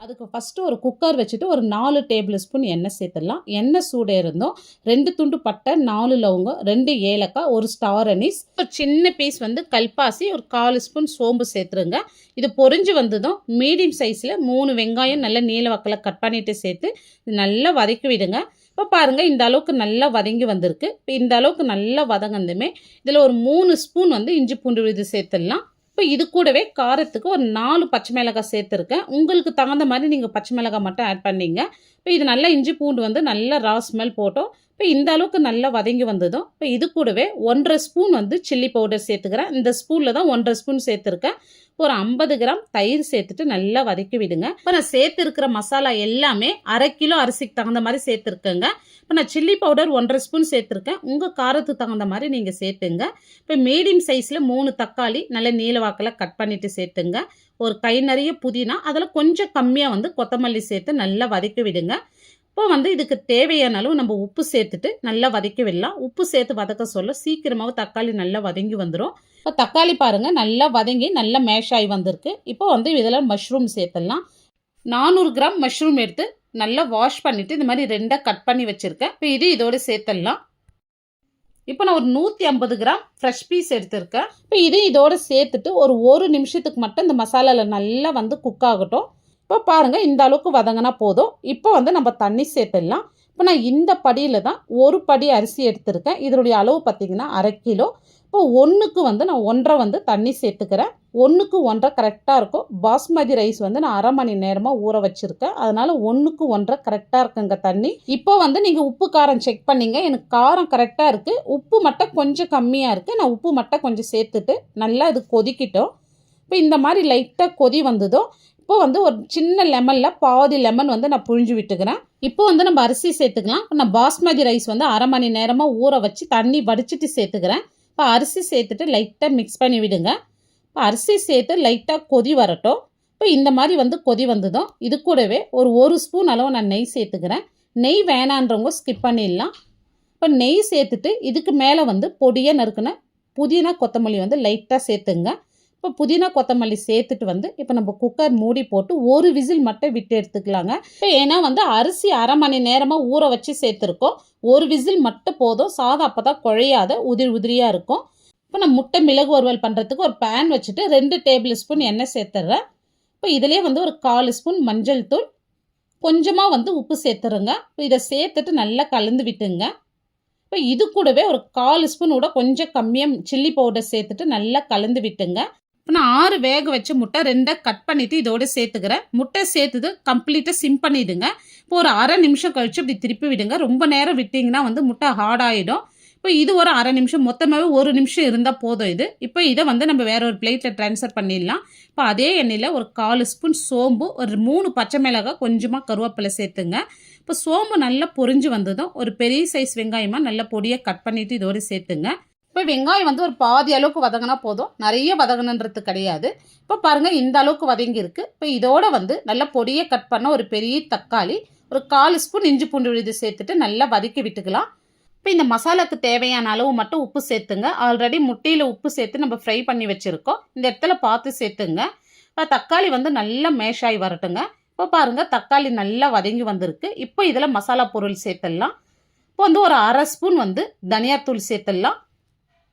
அதுக்கு ஃபஸ்ட்டு ஒரு குக்கர் வச்சுட்டு ஒரு 4 டேபிள் ஸ்பூன் எண்ணெய் சேர்த்துடலாம். எண்ணெய் சூடே இருந்தோம். 2 துண்டு பட்டை, 4 லவங்கம், 2 ஏலக்காய், ஒரு ஸ்டார் அனீஸ், ஒரு சின்ன பீஸ் வந்து கல்பாசி, ஒரு 1/4 ஸ்பூன் சோம்பு சேர்த்துருங்க. இது பொரிஞ்சு வந்ததும் மீடியம் சைஸில் 3 வெங்காயம் நல்ல நீல வாக்கில் கட் பண்ணிட்டு சேர்த்து நல்லா வதக்கி விடுங்க. இப்போ பாருங்கள் இந்த அளவுக்கு நல்லா வதங்கி வந்திருக்கு. இப்போ இந்த அளவுக்கு நல்லா வதங்கந்துமே இதில் ஒரு 3 ஸ்பூன் வந்து இஞ்சி பூண்டு விழுது சேர்த்துடலாம். இப்போ இது கூடவே காரத்துக்கு ஒரு 4 பச்சை மிளகாய் சேர்த்துருக்கேன். உங்களுக்கு தகுந்த மாதிரி நீங்கள் பச்சை மிளகாய் மட்டும் ஆட் பண்ணிங்க. இப்போ இது நல்லா இஞ்சி பூண்டு வந்து நல்லா ரா ஸ்மெல் போட்டோம். இப்போ இந்த அளவுக்கு நல்லா வதங்கி வந்ததும் இப்போ இது கூடவே 1/2 ஸ்பூன் வந்து சில்லி பவுடர் சேர்த்துக்கிறேன். இந்த ஸ்பூனில் தான் 1/2 ஸ்பூன் சேர்த்துருக்கேன். ஒரு 50 கிராம் தயிர் சேர்த்துட்டு நல்லா வதக்கி விடுங்க. இப்போ நான் சேர்த்துருக்கிற மசாலா எல்லாமே 1/2 கிலோ அரிசிக்கு தகுந்த மாதிரி சேர்த்துருக்கேங்க. இப்போ நான் சில்லி பவுடர் 1/2 ஸ்பூன் சேர்த்துருக்கேன். உங்கள் காரத்துக்கு தகுந்த மாதிரி நீங்கள் சேர்த்துங்க. இப்போ மீடியம் சைஸில் 3 தக்காளி நல்ல நீல வாக்கில் கட் பண்ணிவிட்டு சேர்த்துங்க. ஒரு கை நிறைய புதினா, அதில் கொஞ்சம் கம்மியாக வந்து கொத்தமல்லி சேர்த்து நல்லா வதக்கி விடுங்க. இப்போ வந்து இதுக்கு தேவையான அளவு நம்ம உப்பு சேர்த்துட்டு நல்லா வதக்கி விடலாம். உப்பு சேர்த்து வதக்க சொல்ல சீக்கிரமாக தக்காளி நல்லா வதங்கி வந்துடும். இப்போ தக்காளி பாருங்கள் நல்லா வதங்கி நல்லா மேஷ் ஆகி வந்திருக்கு. இப்போ வந்து இதில் மஷ்ரூம் சேர்த்துடலாம். 400 கிராம் மஷ்ரூம் எடுத்து நல்லா வாஷ் பண்ணிவிட்டு இந்த மாதிரி 2 கட் பண்ணி வச்சுருக்கேன். இப்போ இதோடு சேர்த்துடலாம். இப்போ நான் ஒரு 150 கிராம் ஃப்ரெஷ் பீஸ் எடுத்திருக்கேன். இப்போ இதோடு சேர்த்துட்டு ஒரு 1 நிமிஷத்துக்கு மட்டும் இந்த மசாலாவில் நல்லா வந்து குக் ஆகட்டும். இப்போ பாருங்கள் இந்த அளவுக்கு வதங்கினா போதும். இப்போ வந்து நம்ம தண்ணி சேர்த்துடலாம். இப்போ நான் இந்த படியில் தான் 1 படி அரிசி எடுத்திருக்கேன். இதனுடைய அளவு பார்த்திங்கன்னா 1/2 கிலோ. இப்போ 1க்கு வந்து நான் 1.5 வந்து தண்ணி சேர்த்துக்கிறேன். 1க்கு 1.5 கரெக்டாக இருக்கும். பாஸ்மதி ரைஸ் வந்து நான் 1/2 மணி நேரமாக ஊற வச்சுருக்கேன். அதனால் 1க்கு 1.5 கரெக்டாக இருக்குங்க தண்ணி. இப்போ வந்து நீங்கள் உப்பு காரம் செக் பண்ணிங்க. எனக்கு காரம் கரெக்டாக இருக்குது. உப்பு மட்டும் கொஞ்சம் கம்மியாக இருக்குது. நான் உப்பு மட்டும் கொஞ்சம் சேர்த்துட்டு நல்லா இது கொதிக்கிட்டோம். இப்போ இந்த மாதிரி லைட்டாக கொதி வந்ததும் இப்போ வந்து ஒரு சின்ன லெமனில் பாதி லெமன் வந்து நான் புழிஞ்சு விட்டுக்கிறேன். இப்போ வந்து நம்ம அரிசி சேர்த்துக்கலாம். நான் பாஸ்மதி ரைஸ் வந்து 1/2 மணி நேரமாக ஊற வச்சு தண்ணி வடிச்சிட்டு சேர்த்துக்கிறேன். இப்போ அரிசி சேர்த்துட்டு லைட்டாக மிக்ஸ் பண்ணி விடுங்க. இப்போ அரிசி சேர்த்து லைட்டாக கொதி வரட்டும். இப்போ இந்த மாதிரி வந்து கொதி வந்ததும் இது கூடவே ஒரு ஸ்பூன் அளவு நான் நெய் சேர்த்துக்கிறேன். நெய் வேணான்றவங்க ஸ்கிப் பண்ணிடலாம். இப்போ நெய் சேர்த்துட்டு இதுக்கு மேலே வந்து பொடியாக நறுக்குன புதினா கொத்தமல்லி வந்து லைட்டாக சேர்த்துங்க. இப்போ புதினா கொத்தமல்லி சேர்த்துட்டு வந்து இப்போ நம்ம குக்கர் மூடி போட்டு 1 விசில் மட்டும் விட்டு எடுத்துக்கலாங்க. இப்போ ஏன்னா வந்து அரிசி 1/2 மணி நேரமாக ஊற வச்சு சேர்த்துருக்கோம். 1 விசில் மட்டும் போதும். சாதம் அப்போ தான் குழையாத உதிரியாக இருக்கும். இப்போ நான் முட்டை மிளகு வறுவல் பண்ணுறதுக்கு ஒரு பேன் வச்சுட்டு 2 டேபிள் ஸ்பூன் எண்ணெய் சேர்த்துட்றேன். இப்போ இதிலே வந்து ஒரு 1/4 ஸ்பூன் மஞ்சள் தூள், கொஞ்சமாக வந்து உப்பு சேர்த்துருங்க. இப்போ இதை சேர்த்துட்டு நல்லா கலந்து விட்டுங்க. இப்போ இது கூடவே ஒரு 1/4 ஸ்பூன் கூட கொஞ்சம் கம்மியாக சில்லி பவுடர் சேர்த்துட்டு நல்லா கலந்து விட்டுங்க. இப்போ நான் 6 வேக வச்ச முட்டை 2 கட் பண்ணிவிட்டு இதோடு சேர்த்துக்கிறேன். முட்டை சேர்த்துது கம்ப்ளீட்டாக சிம் பண்ணிவிடுங்க. இப்போ ஒரு 1/2 நிமிஷம் கழித்து இப்படி திருப்பி விடுங்க. ரொம்ப நேரம் விட்டிங்கன்னா வந்து முட்டை ஹார்ட் ஆகிடும். இப்போ இது ஒரு 1/2 நிமிஷம், மொத்தமாகவே 1 நிமிஷம் இருந்தால் போதும் இது. இப்போ இதை வந்து நம்ம வேற ஒரு பிளேட்டில் ட்ரான்ஸ்ஃபர் பண்ணிடலாம். இப்போ அதே எண்ணெயில் ஒரு 1/4 ஸ்பூன் சோம்பு, ஒரு 3 பச்சை மிளகாய், கொஞ்சமாக கருவேப்பிலை சேர்த்துங்க. இப்போ சோம்பு நல்லா பொரிஞ்சு வந்ததும் ஒரு பெரிய சைஸ் வெங்காயமாக நல்லா பொடியாக கட் பண்ணிவிட்டு இதோடு சேர்த்துங்க. இப்போ வெங்காயம் வந்து ஒரு பாதி அளவுக்கு வதங்கினா போதும். நிறைய வதங்கணுன்றது கிடையாது. இப்போ பாருங்கள் இந்த அளவுக்கு வதங்கியிருக்கு. இப்போ இதோட வந்து நல்லா பொடியை கட் பண்ண ஒரு பெரிய தக்காளி, ஒரு 1/4 ஸ்பூன் இஞ்சி பூண்டு விழுது சேர்த்துட்டு நல்லா வதக்கி விட்டுக்கலாம். இப்போ இந்த மசாலாவுக்கு தேவையான அளவு மட்டும் உப்பு சேர்த்துங்க. ஆல்ரெடி முட்டையில் உப்பு சேர்த்து நம்ம ஃப்ரை பண்ணி வச்சுருக்கோம். இந்த இடத்துல பார்த்து சேர்த்துங்க. இப்போ தக்காளி வந்து நல்லா மேஷ் ஆகி வரட்டுங்க. இப்போ பாருங்கள் தக்காளி நல்லா வதங்கி வந்திருக்கு. இப்போ இதில் மசாலா பொருள் சேர்த்துடலாம். இப்போ வந்து ஒரு 1/2 ஸ்பூன் வந்து தனியாத்தூள் சேர்த்துடலாம்.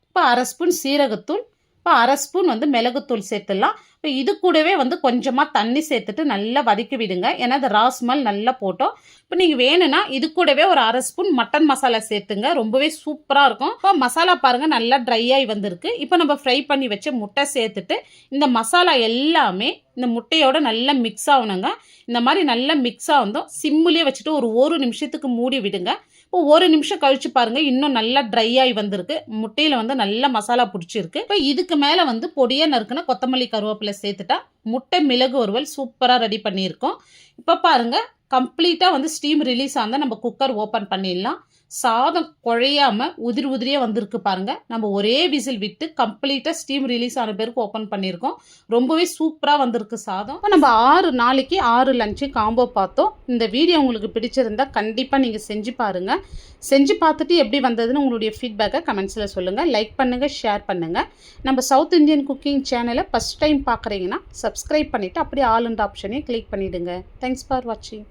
இப்போ 1/2 ஸ்பூன் சீரகத்தூள், இப்போ அரை ஸ்பூன் வந்து மிளகுத்தூள் சேர்த்துடலாம். இப்போ இது கூடவே வந்து கொஞ்சமாக தண்ணி சேர்த்துட்டு நல்லா வதக்கி விடுங்க. ஏன்னா அது ராஸ்மல் நல்லா போட்டோம். இப்போ நீங்கள் வேணும்னா இது கூடவே ஒரு அரை ஸ்பூன் மட்டன் மசாலா சேர்த்துங்க. ரொம்பவே சூப்பராக இருக்கும். இப்போ மசாலா பாருங்கள் நல்லா ட்ரை ஆகி வந்திருக்கு. இப்போ நம்ம ஃப்ரை பண்ணி வச்ச முட்டை சேர்த்துட்டு இந்த மசாலா எல்லாமே இந்த முட்டையோட நல்லா மிக்ஸ் ஆகணுங்க. இந்த மாதிரி நல்லா மிக்ஸ் ஆகும். சிம்முலேயே வச்சுட்டு ஒரு நிமிஷத்துக்கு மூடி விடுங்க. இப்போ 1 நிமிஷம் கழிச்சு பாருங்க, இன்னும் நல்லா ட்ரை ஆகி வந்திருக்கு. முட்டையில வந்து நல்லா மசாலா பிடிச்சிருக்கு. இப்போ இதுக்கு மேலே வந்து பொடியாக நறுக்குன கொத்தமல்லி கருவேப்பிலை சேர்த்துட்டா முட்டை மிளகு வறுவல் சூப்பராக ரெடி பண்ணியிருக்கோம். இப்போ பாருங்க கம்ப்ளீட்டாக வந்து ஸ்டீம் ரிலீஸ் ஆனதை நம்ம குக்கர் ஓப்பன் பண்ணிடலாம். சாதம் குழையாம உதிரியாக வந்திருக்கு பாருங்க. நம்ம ஒரே விசில் விட்டு கம்ப்ளீட்டாக ஸ்டீம் ரிலீஸ் ஆன பேருக்கு ஓப்பன் பண்ணியிருக்கோம். ரொம்பவே சூப்பராக வந்திருக்கு சாதம். நம்ம 6 நாளைக்கு 6 லஞ்சு காம்போ பார்த்தோம். இந்த வீடியோ உங்களுக்கு பிடிச்சிருந்தா கண்டிப்பாக நீங்கள் செஞ்சு பாருங்கள். செஞ்சு பார்த்துட்டு எப்படி வந்ததுன்னு உங்களுடைய ஃபீட்பேக்கை கமெண்ட்ஸில் சொல்லுங்கள். லைக் பண்ணுங்கள், ஷேர் பண்ணுங்கள். நம்ம சவுத் இந்தியன் குக்கிங் சேனலை ஃபஸ்ட் டைம் பார்க்குறீங்கன்னா சப்ஸ்கிரைப் பண்ணிவிட்டு அப்படியே ஆல் அண்ட் ஆப்ஷனையும் கிளிக் பண்ணிவிடுங்க. தேங்க்ஸ் ஃபார் வாட்சிங்.